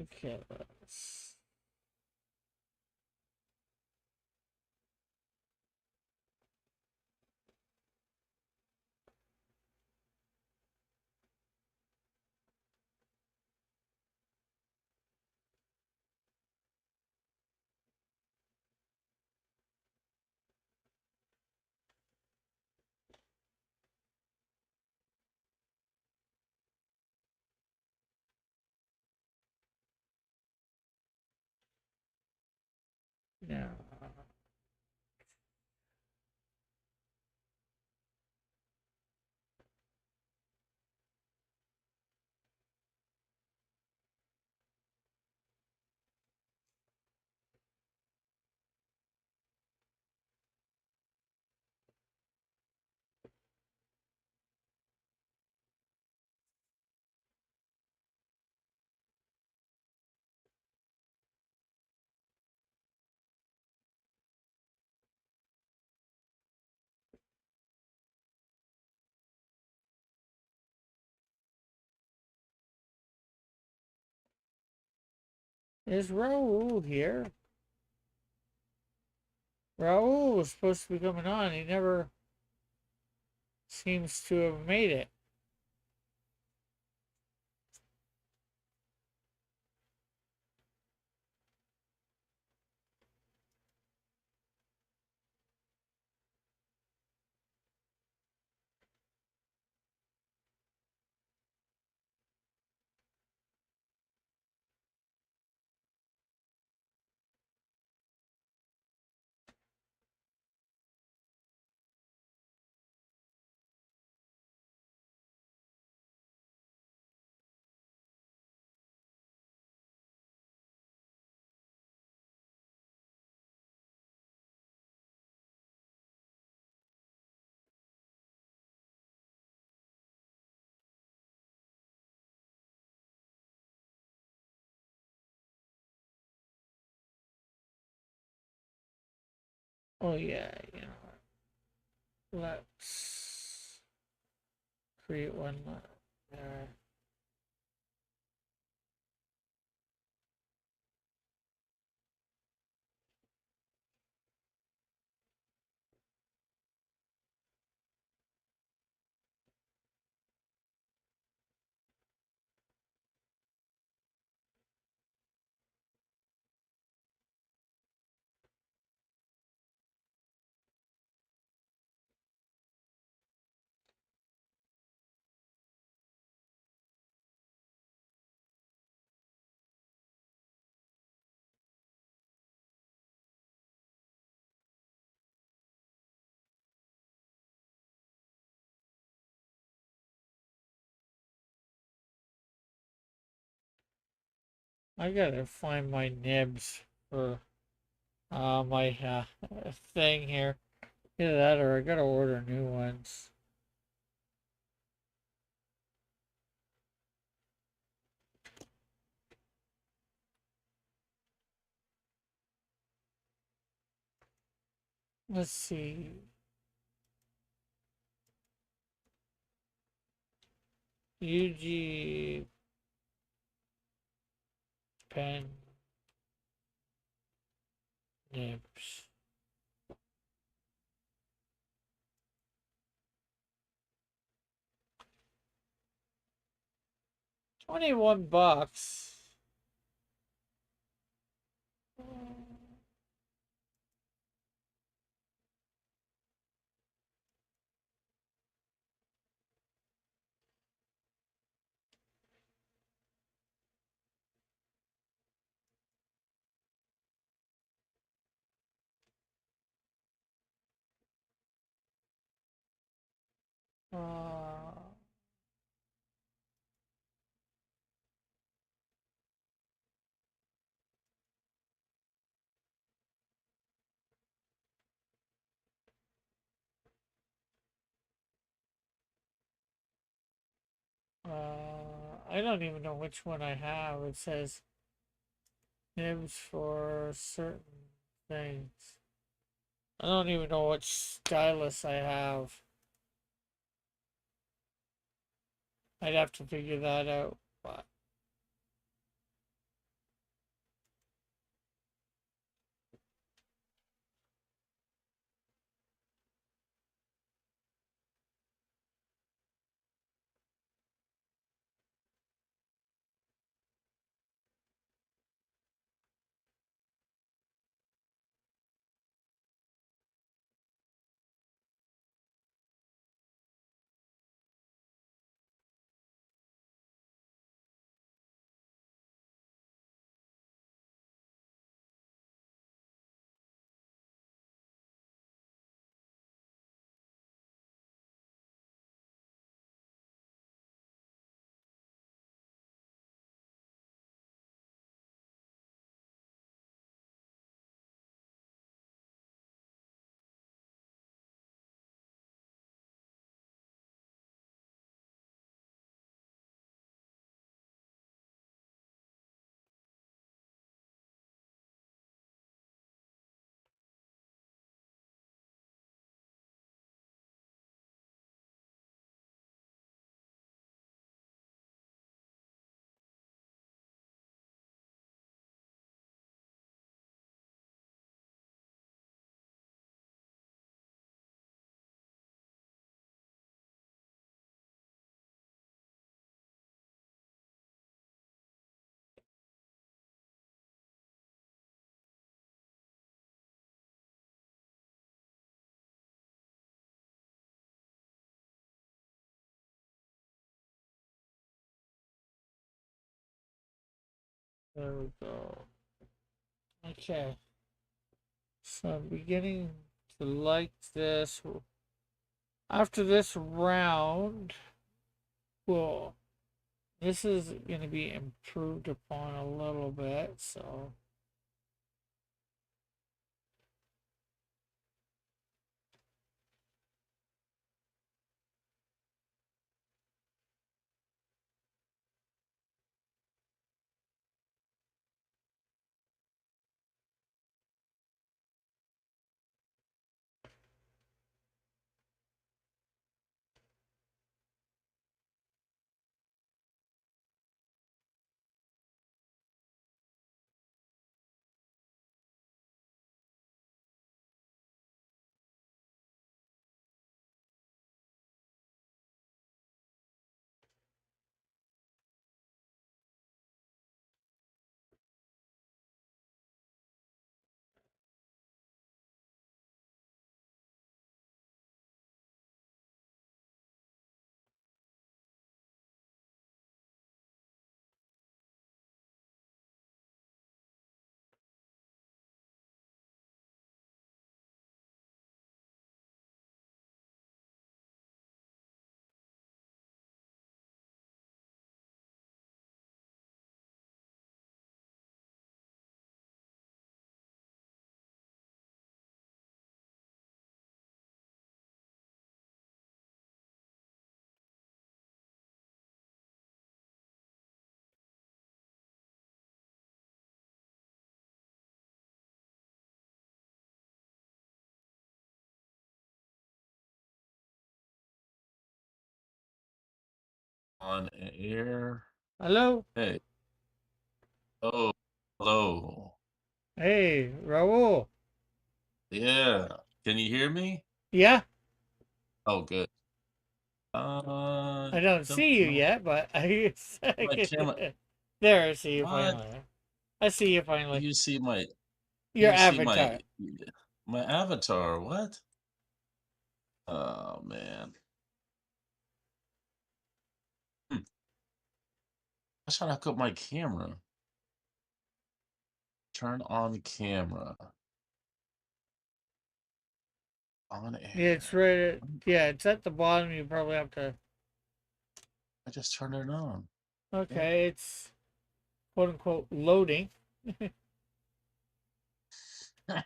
Okay, let's. Yeah. Is Raul here? Raul was supposed to be coming on. He never seems to have made it. Oh yeah, you know. Let's create one there. I gotta find my nibs for my thing here. Either that or I gotta order new ones. Let's see. UG pen nibs. 21 bucks. Uh, I don't even know which one I have. It says nibs for certain things. I don't even know which stylus I have. I'd have to figure that out. But There we go. Okay. So I'm beginning to like this. After this round, well, this is going to be improved upon a little bit. So On air. hello, Hey. Oh, hello. hey, Raul. Yeah. Can you hear me? Yeah, Oh, good. Uh, I don't don't see you know. yet, but I My camera. can. There, I see you What? finally. I see you finally. You see my. Your You see my. avatar. My avatar. What? Oh man. Hmm. I should hook up my camera. Turn on camera. On Yeah, it's air. right. Yeah, it's at the bottom. You probably have to. I just turned it on. Yeah. Okay, it's quote unquote loading. Let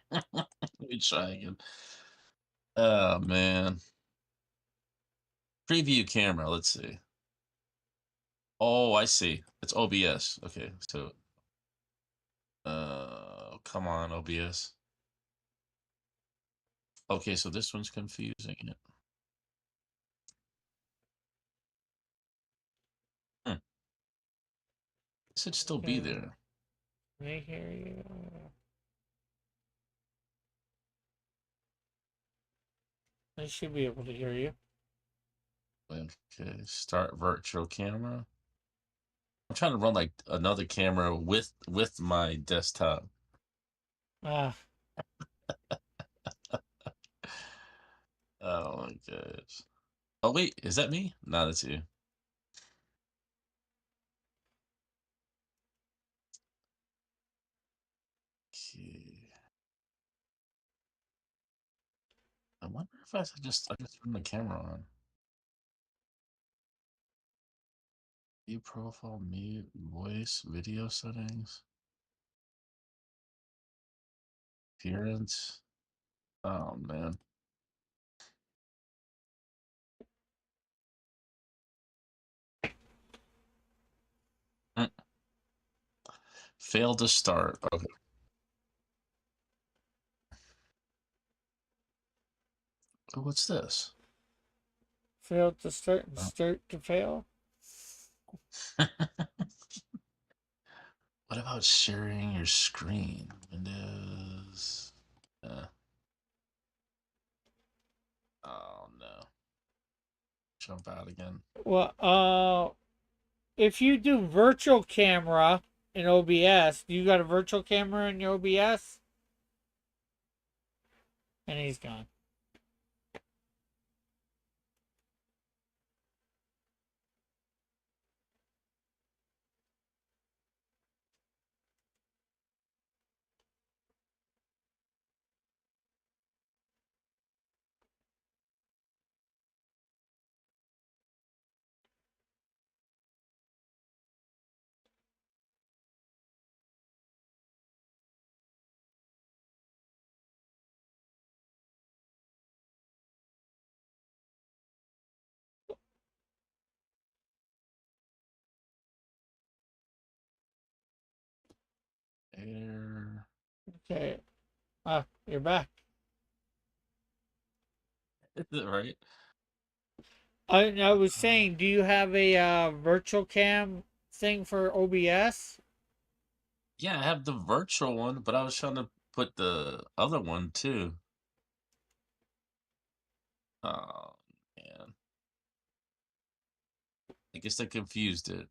me try again. Oh man. Preview camera. Let's see. Oh, I see. It's OBS. Okay, so come on, OBS. Okay, so this one's confusing. Hmm. It should still be Can there. they hear you? They should be able to hear you. Okay, start virtual camera. I'm trying to run like another camera with my desktop. Ah, Oh my gosh. Oh wait, is that me? No, that's you. Okay. I wonder if I just turn the camera on. View profile, mute, voice, video settings, appearance. Oh man. Mm. Failed to start. Okay. Oh, what's this? failed to start and Oh. start to fail. What about sharing your screen? Windows. Uh, oh no. Jump out again. Well, if you do virtual camera in OBS, you got a virtual camera in your OBS, and he's gone. Air. Okay. Ah, you're back. Is it right? I was Uh, saying, do you have a virtual cam thing for OBS? yeah, I have the virtual one, but I was trying to put the other one too. Oh man, I guess I confused it.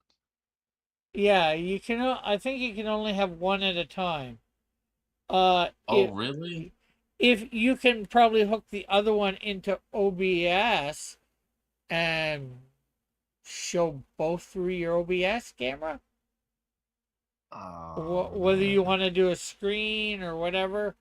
Yeah, you can. I think you can only have one at a time. Uh, Oh if really? if you can probably hook the other one into OBS and show both through your OBS camera, Oh whether you man. want to do a screen or whatever.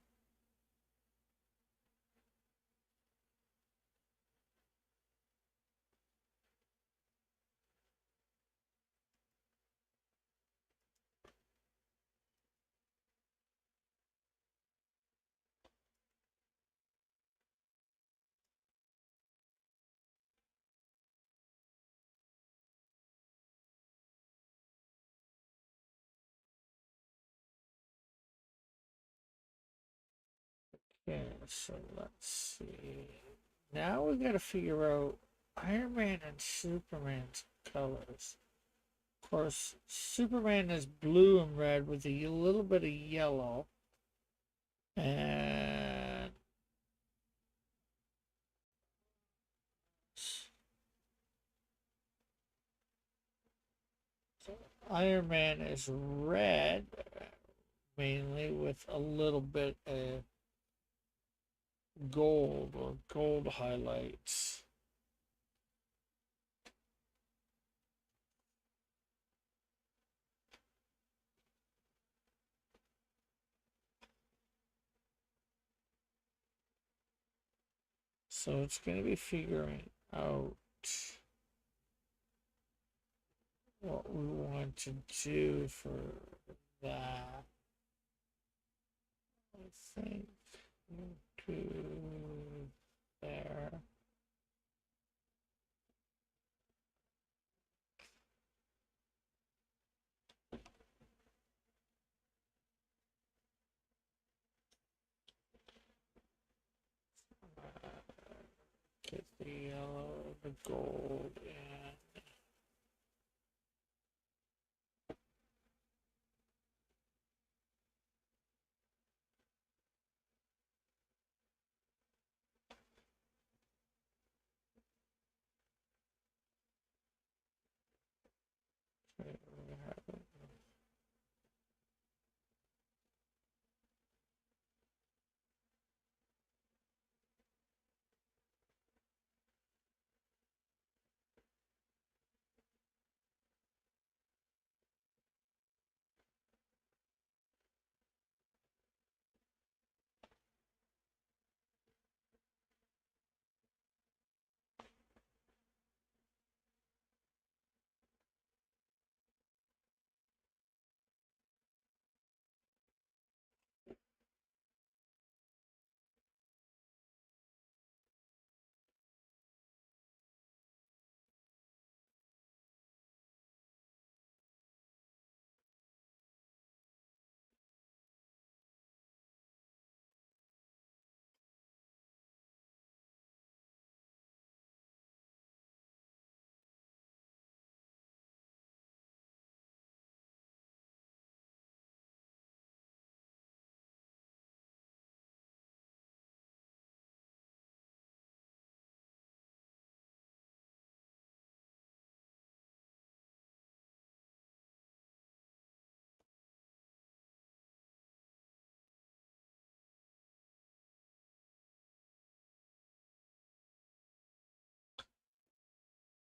Okay, so let's see. Now we got to figure out Iron Man and Superman's colors. Of course, Superman is blue and red with a little bit of yellow. And Iron Man is red, mainly with a little bit of gold or gold highlights. So it's going to be figuring out what we want to do for that. I think to there. Get the yellow, the gold,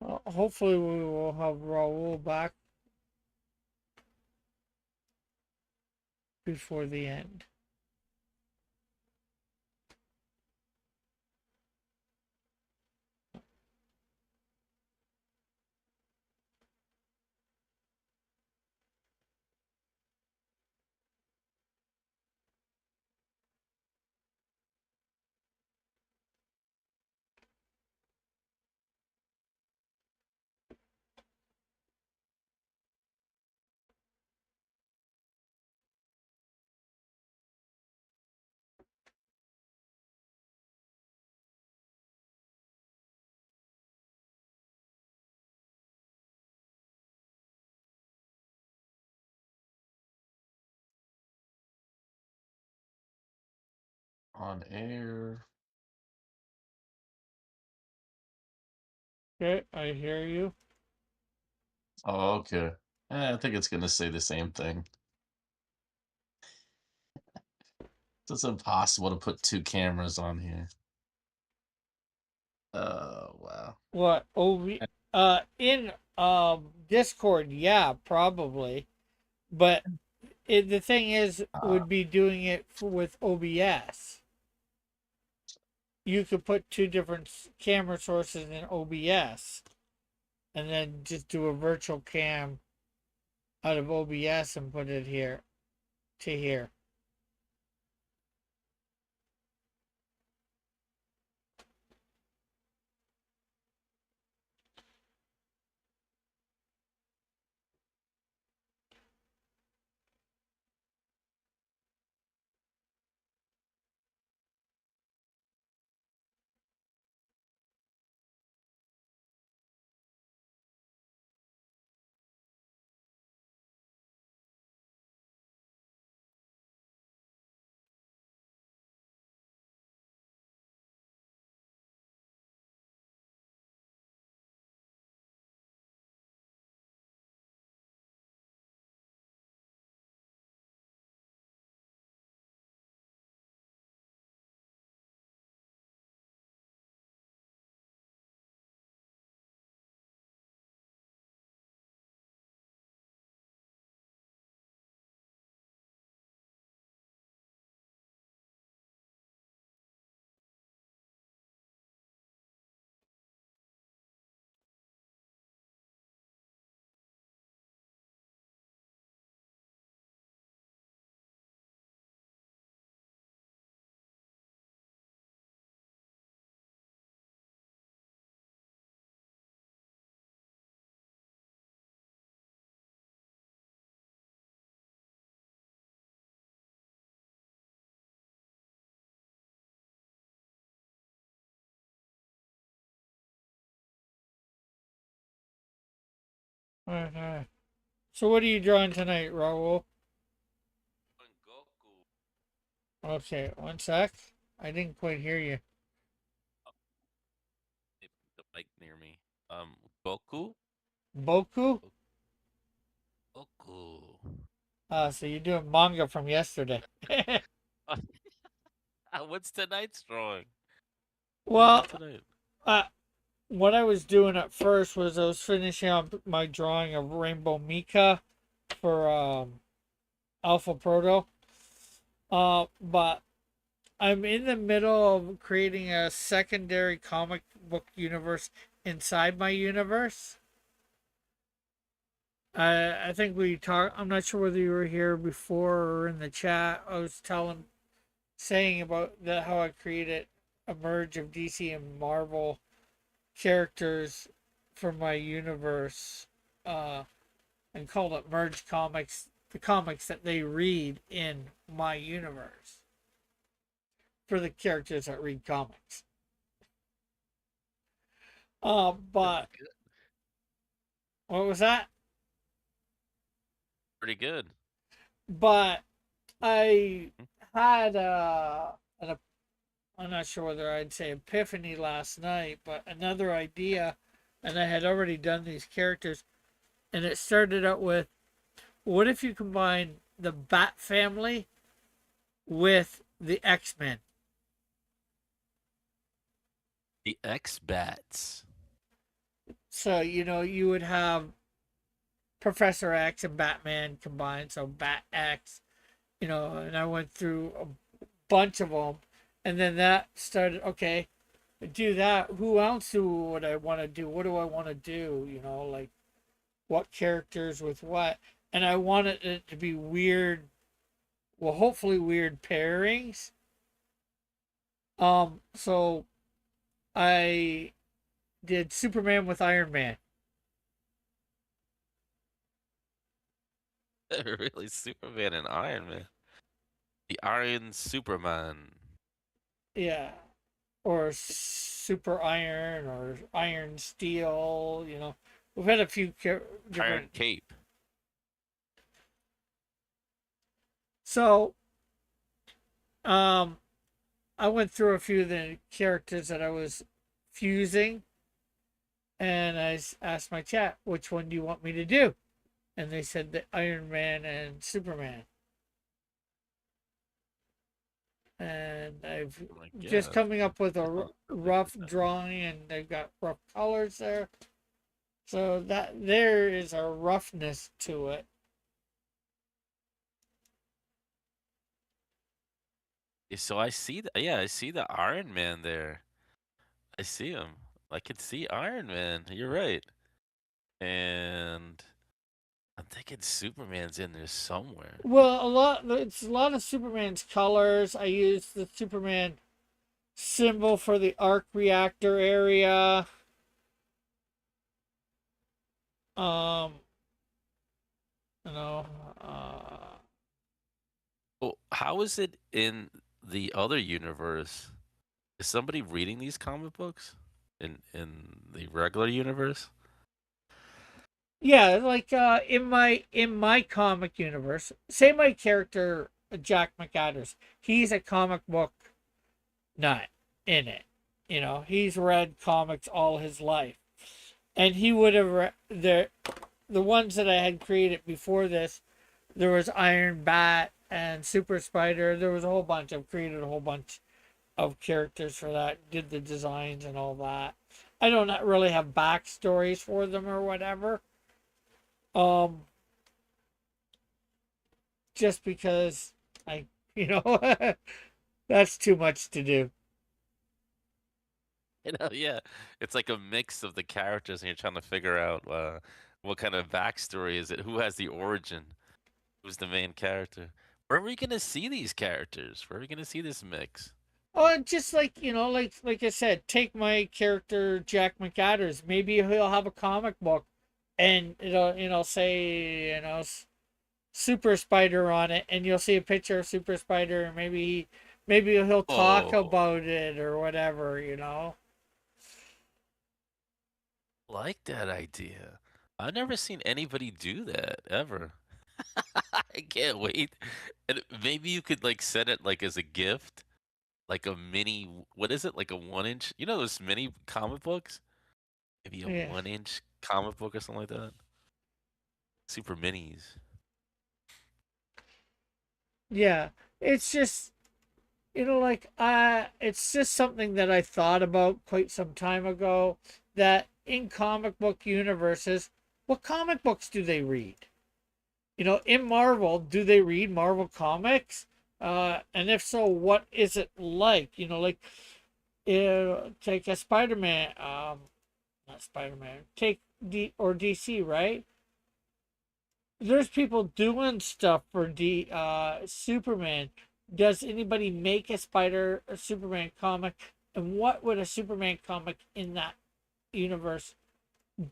and hopefully we will have Raul back before the end. on air. Okay, I hear you. Oh, okay. I think it's gonna say the same thing. It's impossible to put two cameras on here. Oh wow. What? In Discord, yeah, probably. But the thing is, Uh, would be doing it with OBS. You could put two different camera sources in OBS, and then just do a virtual cam out of OBS and put it here to here. Okay. So what are you drawing tonight, Raul? Goku. Okay, one sec. I didn't quite hear you. The mic near me. Goku. Boku? Goku. So you're doing manga from yesterday. What's tonight's drawing? What are you Well, doing tonight? uh, what I was doing at first was I was finishing up my drawing of Rainbow Mika for Alpha Proto. But I'm in the middle of creating a secondary comic book universe inside my universe. I think we talked. I'm not sure whether you were here before or in the chat. I was saying about how I created a merge of DC and Marvel characters for my universe, uh, and called it Merge Comics. The comics that they read in my universe for the characters that read comics. Pretty But good. what was that? Pretty good. But I Hmm? had I'm not sure whether I'd say epiphany last night, but another idea, and I had already done these characters, and it started out with, what if you combine the Bat family with the X-Men? The X Bats. So, you would have Professor X and Batman combined, so Bat X, and I went through a bunch of them, and then that started, okay, do that. Who else do what I want to do? What do I want to do? Like what characters with what? And I wanted it to be weird, well, hopefully weird pairings. So I did Superman with Iron Man. Really, Superman and Iron Man. The Iron Superman. Yeah. Or Super Iron or Iron Steel. We've had a few Iron different. Cape. So, um, I went through a few of the characters that I was fusing, and asked my chat, which one do you want me to do? And they said that Iron Man and Superman. And I've Oh my just god. coming up with That a sounds perfect for rough them. drawing, and they've got rough colors there. So that there is a roughness to it. Yeah, so I see the yeah, I see the Iron Man there. I see him. I can see Iron Man. You're right. And I'm thinking Superman's in there somewhere. Well, it's a lot of Superman's colors. I use the Superman symbol for the arc reactor area. Um, you know, uh, Well, how is it in the other universe? Is somebody reading these comic books in the regular universe? yeah, like in my comic universe, say my character Jack McAdders, he's a comic book nut in it. You know, he's read comics all his life, and he would have the ones that I had created before this. There was Iron Bat and Super Spider. There was a whole bunch. I've created a whole bunch of characters for that. Did the designs and all that. I don't really have backstories for them or whatever. Um, just because I, you know, that's too much to do. Yeah. It's like a mix of the characters, and you're trying to figure out what kind of backstory is it? Who has the origin? Who's the main character? Where are we gonna see these characters? Where are we gonna see this mix? Oh, just like like I said, take my character Jack McAdders. Maybe he'll have a comic book, and it'll say Super Spider on it, and you'll see a picture of Super Spider, and maybe he'll talk Oh, about it or whatever. like that idea. I've never seen anybody do that ever. I can't wait. And maybe you could like set it like as a gift, like a mini, what is it? Like a 1 inch, you know those mini comic books? Maybe a Yeah, 1 inch comic book or something like that. Super minis. yeah. It's just like it's just something that I thought about quite some time ago. That in comic book universes, what comic books do they read? In Marvel, do they read Marvel comics? And if so, what is it like? Like take a Spider-Man, not Spider-Man, take DC, right? There's people doing stuff for Superman. Does anybody make a Superman comic? And what would a Superman comic in that universe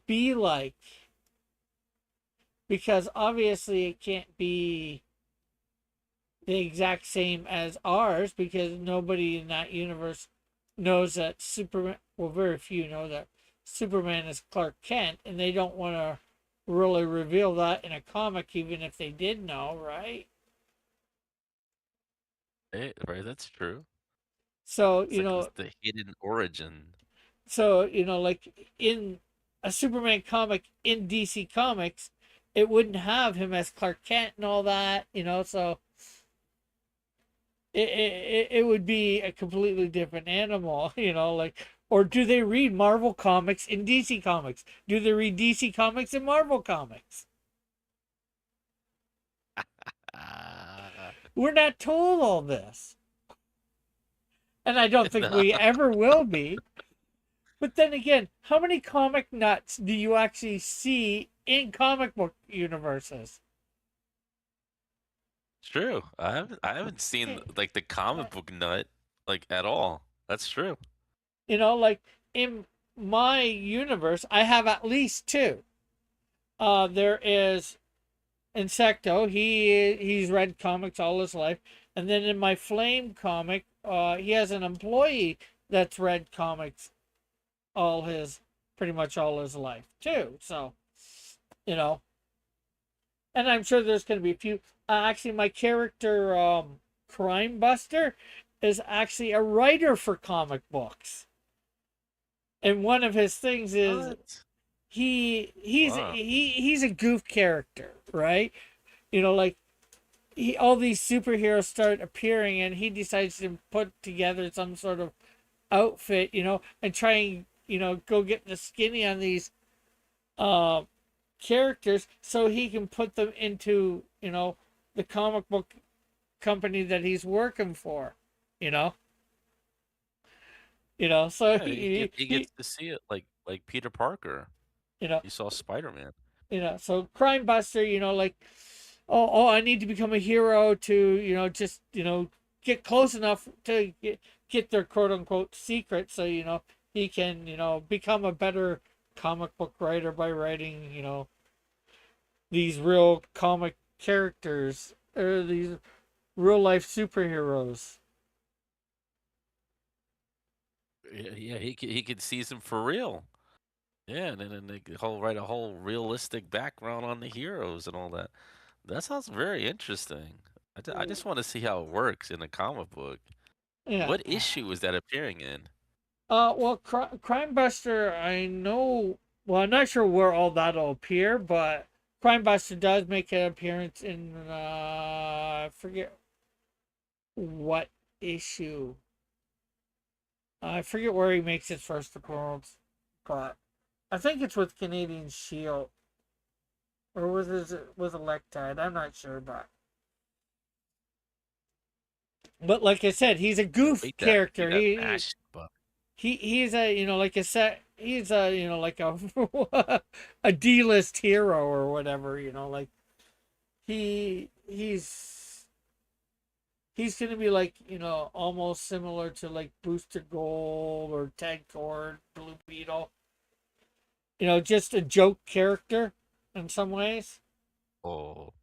be like? Because obviously it can't be the exact same as ours, because nobody in that universe knows that Superman, well, very few know that Superman is Clark Kent, and they don't want to really reveal that in a comic, even if they did know, right? Right, that's true. So, It's like the hidden origin. like in a Superman comic in DC Comics, it wouldn't have him as Clark Kent and all that, so it would be a completely different animal, like, or do they read Marvel comics in DC Comics? Do they read DC Comics in Marvel Comics? Ah, We're not told all this. And I don't think no, we ever will be. But then again, how many comic nuts do you actually see in comic book universes? true. I haven't seen like the comic book nut like at all. That's true. Like in my universe, I have at least two. There is Insecto. He's read comics all his life, and then in my Flame comic, he has an employee that's read comics pretty much all his life too. So you know, and I'm sure there's going to be a few. Actually, my character, Crime Buster, is actually a writer for comic books. And one of his things is What? Wow. he's a goof character, right? You know, like all these superheroes start appearing, and he decides to put together some sort of outfit, and try and go get the skinny on these uh, characters so he can put them into the comic book company that he's working for, you know. So Yeah, he gets to see it like Peter Parker. you know He saw Spider-Man. so Crime Buster, like, oh, I need to become a hero to, just, get close enough to get their quote unquote secret so, he can, become a better comic book writer by writing, these real comic characters or these real life superheroes. Yeah, he could seize them for real. Yeah, and then they could write a whole realistic background on the heroes and all that. That sounds very interesting. I just want to see how it works in a comic book. Yeah. What issue is that appearing in? Well, Crime Buster, I know. Well, I'm not sure where all that'll appear, but Crime Buster does make an appearance in. I forget what issue. I forget where he makes his first appearance, but I think it's with Canadian Shield or with Electide. I'm not sure, but like I said, he's a Can't goof wait to see character. that He mash. But he he's a like a set. He's a like a a D-list hero or whatever. Like he's gonna be like almost similar to like Booster Gold or Ted Cord, Blue Beetle. Just a joke character in some ways. oh,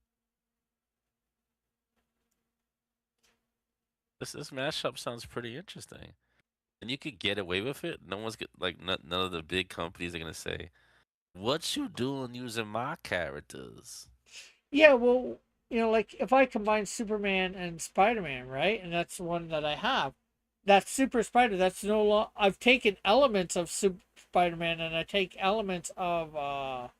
this mashup sounds pretty interesting. And you could get away with it. No one's like none of the big companies are gonna say, "What you doing using my characters?" Yeah, well, like if I combine Superman and Spider-Man, right, and that's the one that I have, that's Super Spider. That's no long. I've taken elements of Super Spider-Man and I take elements of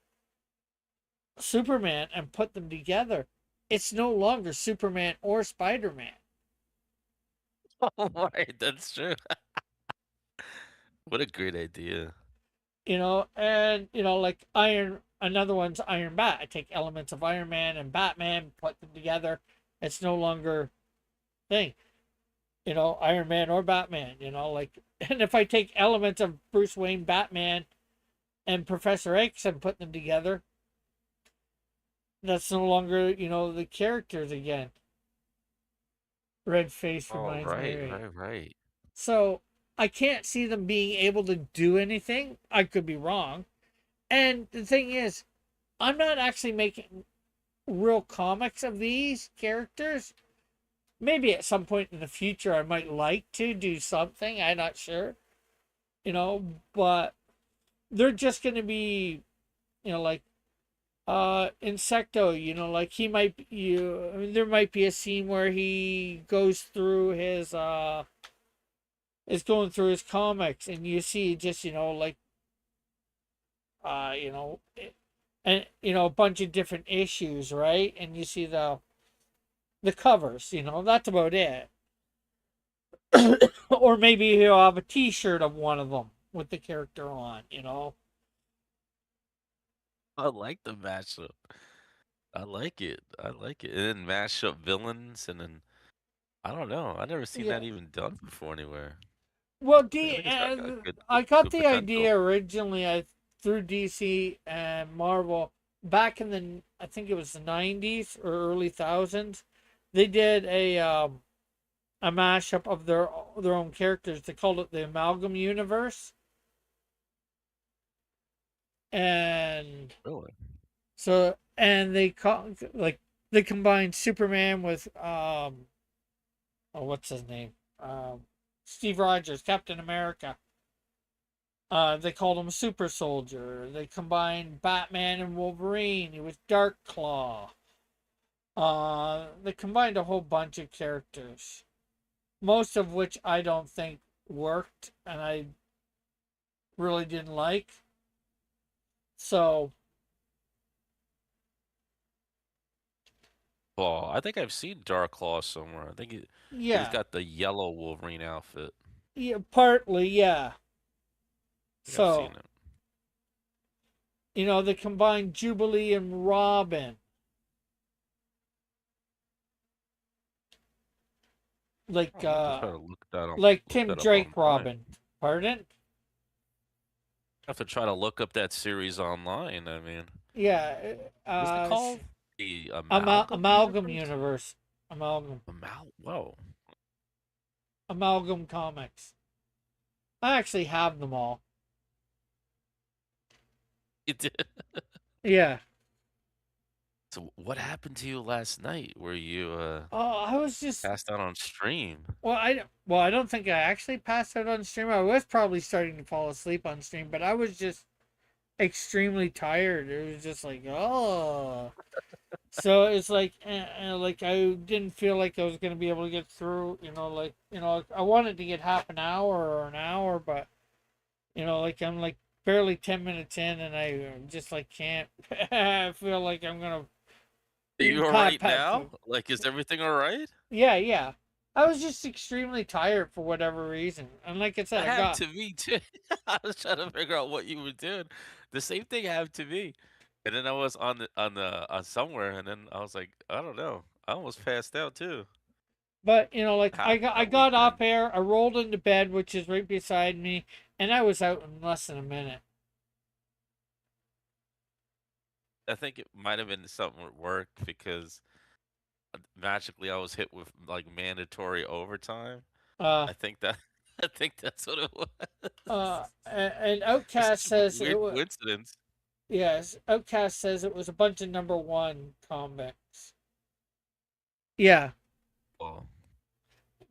Superman and put them together. It's no longer Superman or Spider-Man. Oh, right, that's true. What a great idea. And like another one's Iron Bat. I take elements of Iron Man and Batman, put them together. It's no longer thing. Iron Man or Batman, like, and if I take elements of Bruce Wayne, Batman, and Professor X and put them together, that's no longer, the characters again. Red face Oh, reminds me of right, it. right, right. So I can't see them being able to do anything. I could be wrong. And the thing is, I'm not actually making real comics of these characters. Maybe at some point in the future I might like to do something. I'm not sure. But they're just gonna be, like Insecto, like he might I mean, there might be a scene where he goes through his is going through his comics and you see just, like uh, you know, and a bunch of different issues, right? And you see the covers, that's about it. Or maybe he'll have a T-shirt of one of them with the character on. I like the mashup. I like it. I like it. And then mash up villains, and then I don't know. I never seen Yeah. that even done before anywhere. Well, I think it's got I got good the potential. idea originally through DC and Marvel back in I think it was the 90s or early thousands. They did a mashup of their own characters. They called it the Amalgam Universe, and Really? they like they combined Superman with oh, what's his name, Steve Rogers, Captain America. They called him Super Soldier. They combined Batman and Wolverine. He was Dark Claw. They combined a whole bunch of characters. most of which I don't think worked, and I really didn't like. So Claw. I think I've seen Dark Claw somewhere. I think he's yeah, got the yellow Wolverine outfit. yeah, partly yeah. I think I've seen So it. they combined Jubilee and Robin, like I'm to try to look Tim that up Drake online. Robin. Pardon? I have to try to look up that series online. I mean, Yeah, what's it called? The Amalgam Amalgam Universe? Universe, Amalgam, Whoa. Amalgam Comics. I actually have them all. It did. Yeah. So what happened to you last night? Were you Oh, I was just passed out on stream? I don't think I actually passed out on stream. I was probably starting to fall asleep on stream, but I was just extremely tired. It was just like, oh. So it's like I didn't feel like I was gonna be able to get through. I wanted to get half an hour or an hour, but like I'm like barely 10 minutes in, and I just like can't. I feel like I'm gonna Are you all pat right pat. now? Like, is everything all right? Yeah, yeah. I was just extremely tired for whatever reason, and like I said, That I happened got. to me too. I was trying to figure out what you were doing. The same thing happened to me. And then I was on somewhere, and then I was like, I don't know. I almost passed out too. But like I Happened got I that got off weekend. air. I rolled into bed, which is right beside me, and I was out in less than a minute. I think it might have been something with work because magically I was hit with like mandatory overtime. Uh, I think that I think that's what it was. and It's Outcast such a says it weird was. coincidence. Yes, Outcast says it was a bunch of number one comics. Yeah, Oh,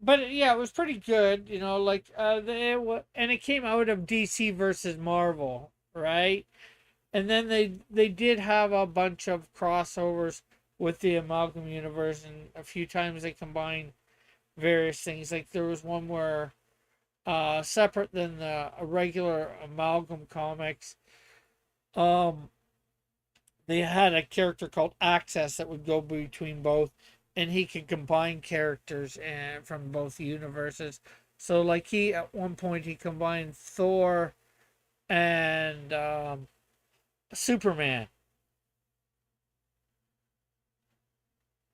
but yeah, it was pretty good. And it came out of DC versus Marvel, right? And then they did have a bunch of crossovers with the Amalgam Universe, and a few times they combined various things. Like there was one where, separate than the regular Amalgam comics, um, they had a character called Access that would go between both, and he could combine characters from both universes. So, like he at one point he combined Thor and Superman.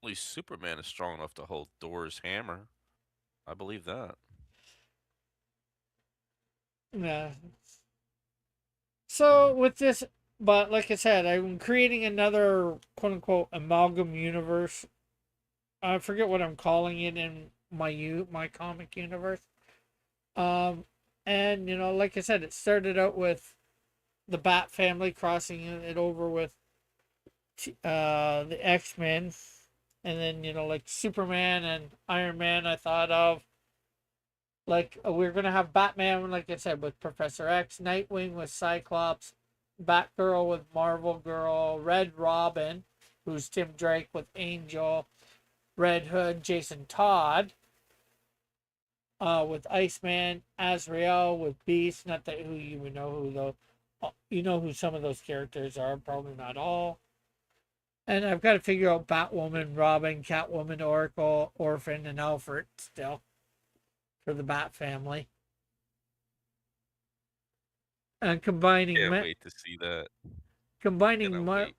only Superman is strong enough to hold Thor's hammer. I believe that. Yeah. So with this, but like I said, I'm creating another quote unquote amalgam universe. I forget what I'm calling it in my comic universe. Um, and like I said, it started out with the Bat family crossing it over with the X Men, and then like Superman and Iron Man. I thought of like we're gonna have Batman, like I said, with Professor X, Nightwing with Cyclops, Batgirl with Marvel Girl, Red Robin, who's Tim Drake with Angel, Red Hood, Jason Todd, with Iceman, Azrael with Beast. Not that who you would know who though. You know who some of those characters are, probably not all. And I've got to figure out Batwoman, Robin, Catwoman, Oracle, Orphan, and Alfred still for the Bat family. And Can't wait to see that. combining Cannot wait.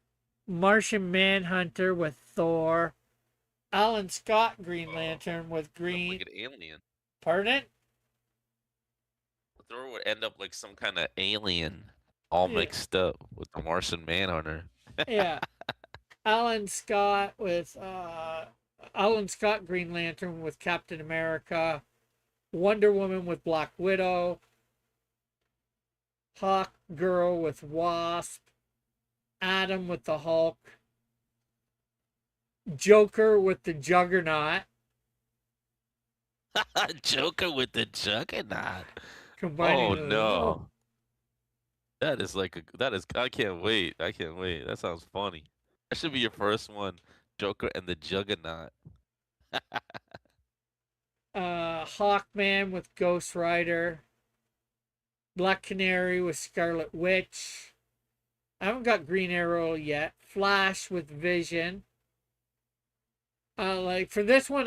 Martian Manhunter with Thor, Alan Scott Green Oh, Lantern with end up like Green. an alien. Pardon? Thor would end up like some kind of alien, all Yeah, mixed up with the Martian Manhunter. yeah. Alan Scott with Alan Scott Green Lantern with Captain America, Wonder Woman with Black Widow, Hawk Girl with Wasp, Adam with the Hulk, Joker with the Juggernaut, Joker with the Juggernaut. Oh combining those. Oh, no. That is like that is I can't wait. I can't wait. That sounds funny. That should be your first one. Joker and the Juggernaut. Hawkman with Ghost Rider, Black Canary with Scarlet Witch. I haven't got Green Arrow yet. Flash with Vision. Like for this one,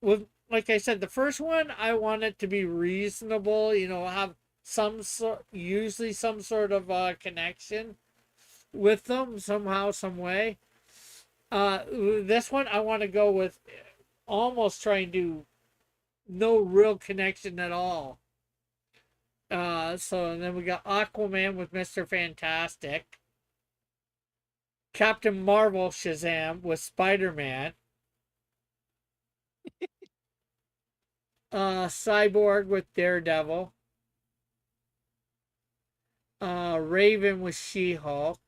with like I said, the first one I want it to be reasonable. Have usually some sort of connection with them somehow, some way. This one I want to go with almost trying to no real connection at all. So and then we got Aquaman with Mr. Fantastic, Captain Marvel Shazam with Spider-Man, Cyborg with Daredevil, Raven with She-Hulk,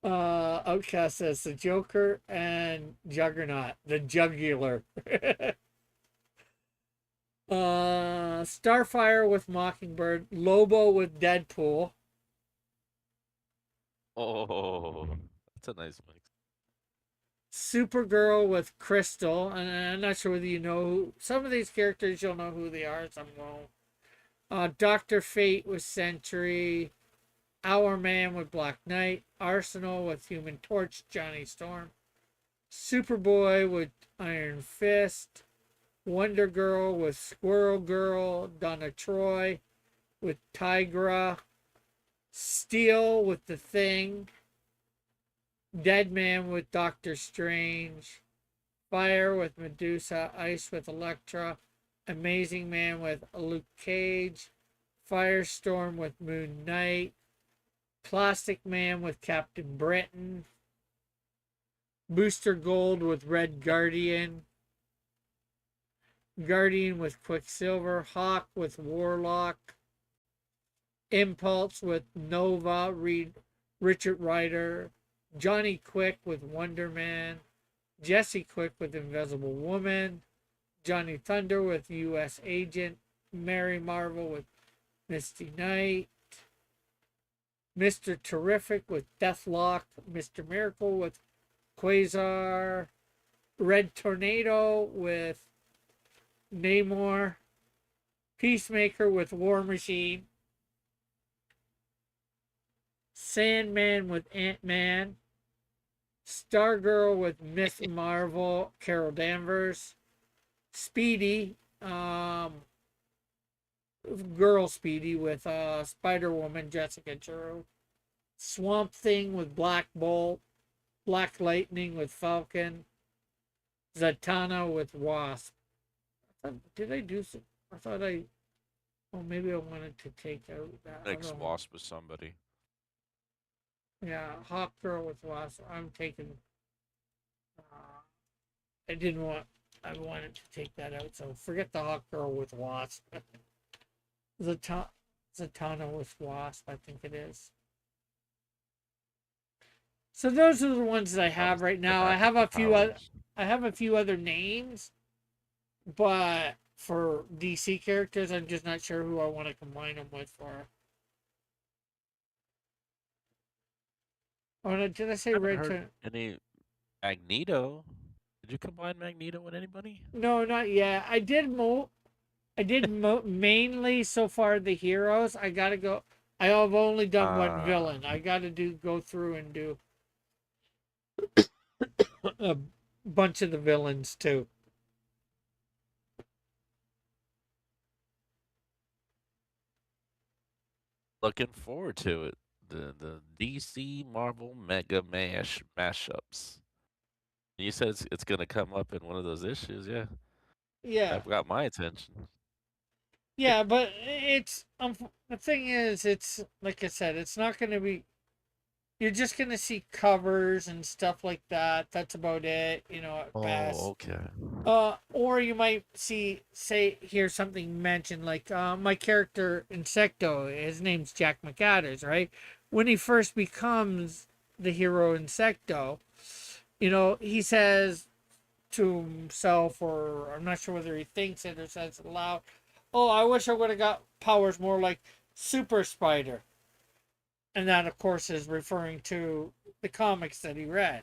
Outcast says the Joker and Juggernaut, the Jugular. Starfire with Mockingbird, Lobo with Deadpool, Oh, that's a nice mix. Supergirl with Crystal, and I'm not sure whether you know some of these characters. You'll know who they are, some won't. Doctor Fate with Sentry, Our Man with Black Knight, Arsenal with Human Torch, Johnny Storm, Superboy with Iron Fist, Wonder Girl with Squirrel Girl, Donna Troy with Tigra, Steel with The Thing, Dead Man with Doctor Strange, Fire with Medusa, Ice with Elektra, Amazing Man with Luke Cage, Firestorm with Moon Knight, Plastic Man with Captain Britain, Booster Gold with Red Guardian, Guardian with Quicksilver, Hawk with Warlock, Impulse with Nova, Richard Rider, Johnny Quick with Wonder Man, Jesse Quick with Invisible Woman, Johnny Thunder with U.S. Agent, Mary Marvel with Misty Knight, Mr. Terrific with Deathlock, Mr. Miracle with Quasar, Red Tornado with Namor, Peacemaker with War Machine, Sandman with Ant-Man, Stargirl with Miss Marvel, Carol Danvers, Speedy, Girl Speedy with Spider-Woman, Jessica Drew, Swamp Thing with Black Bolt, Black Lightning with Falcon, Zatanna with Wasp. Did I do some? I thought I. Oh, maybe I wanted to take out that Mix other one. Wasp with somebody. Yeah, Hawk Girl with Wasp. I'm taking. I didn't want. I wanted to take that out, so forget the Hawk Girl with Wasp. Zatanna with Wasp, I think it is. So those are the ones that I have right now. I have a few. I have a few other names, but for DC characters, I'm just not sure who I want to combine them with for. Oh no, did I say I haven't Red? heard any Magneto. Did you combine Magneto with anybody? No, not yet. Mainly so far the heroes. I gotta go. I have only done one villain. I gotta go through and do a bunch of the villains too. Looking forward to it. The DC Marvel Mega mashups. You said it's gonna come up in one of those issues, yeah. Yeah, That got my attention. yeah, but it's the thing is, it's like I said, it's not gonna be. You're just gonna see covers and stuff like that. That's about it, at Oh, best. okay. Or you might hear something mentioned like my character Insecto. His name's Jack McAdders, right? When he first becomes the hero Insecto, he says to himself, or I'm not sure whether he thinks it or says it aloud, "Oh, I wish I would have got powers more like Super Spider." And that, of course, is referring to the comics that he read.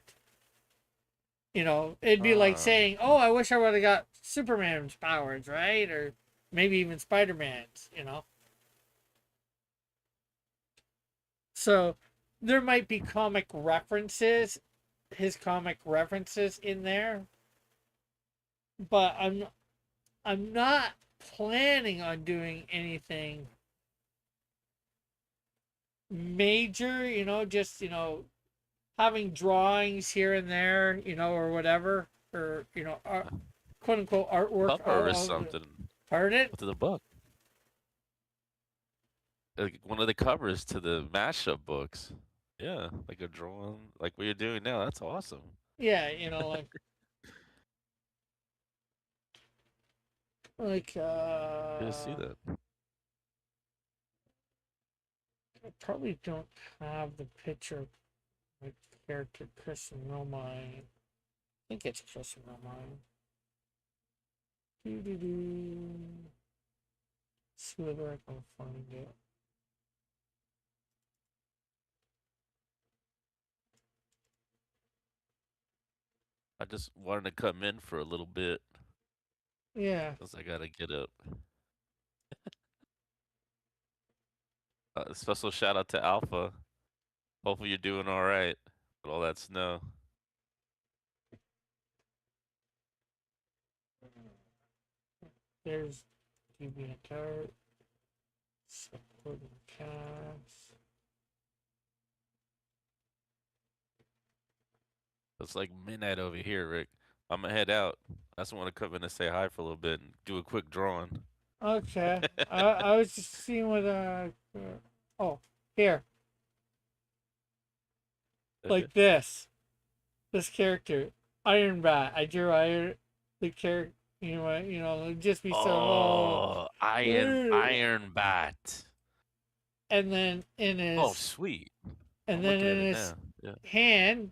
You know, it'd be like Ah, saying, "Oh, I wish I would have got Superman's powers, right?" Or maybe even Spider-Man's. You know, so there might be comic references, his comic references in there, but I'm not planning on doing anything major. You know, just having drawings here and there, or whatever, or quote unquote artwork cover or of something pardon. to the book. Like one of the covers to the mashup books. Yeah, like a drawing, like what you're doing now. That's awesome. Yeah, like Good to see that. I probably don't have the picture of my character Chris and Romine. I think it's Chris and Romine. Doo-doo-doo. See whether I can find it. I just wanted to come in for a little bit Yeah. because I gotta get up. Special shout out to Alpha. Hopefully you're doing all right with all that snow. There's DeviantArt. Supporting cast. It's like midnight over here, Rick. I'm gonna head out. I just want to come in and say hi for a little bit and do a quick drawing. Okay. I was just seeing what oh, here. Okay. Like this. This character. Iron Bat. I drew the character, it'd just be so Oh, oh. Iron Bat. And then Oh, sweet. I'm in looking at it his now. Yeah. hand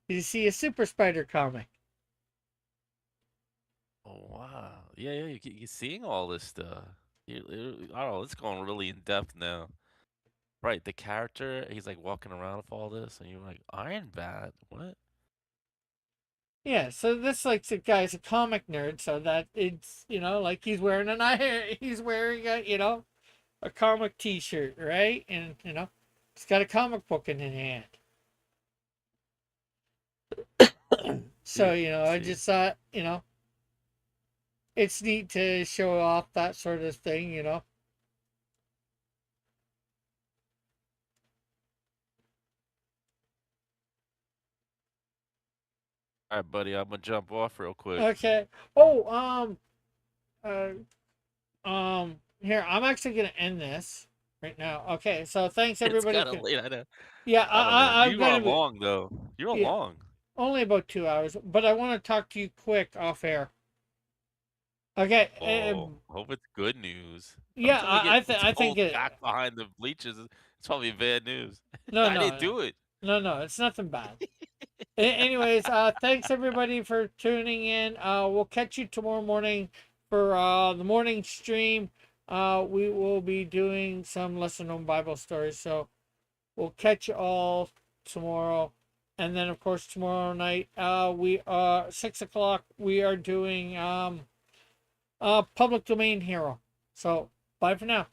you see a Super Spider comic. Oh wow. Yeah, yeah. You're seeing all this stuff. Oh, it's going really in depth now. Right, the character, he's like walking around with all this, and you're like, Iron Bat? What? Yeah, so this like the guy's a comic nerd, so that it's like he's wearing he's wearing a comic T-shirt, right? And he's got a comic book in his hand. So Yeah, I see. just thought it's neat to show off that sort of thing. All right, buddy, I'm gonna jump off real quick. Okay. Oh, here I'm actually gonna end this right now. Okay, so thanks It's everybody. kind of late. I know. Yeah, I don't know. I'm You are gonna be. long though. You're Yeah, long. only about 2 hours, but I want to talk to you quick off air. Okay. Oh, hope it's good news. Yeah, Until we get I think told it. back behind the bleachers, it's probably bad news. No, I no, didn't no, do it. no. It's nothing bad. Anyways, thanks everybody for tuning in. We'll catch you tomorrow morning for the morning stream. We will be doing some lesser known Bible stories, so we'll catch you all tomorrow. And then, of course, tomorrow night, we 6 o'clock. We are doing public domain hero. So bye for now.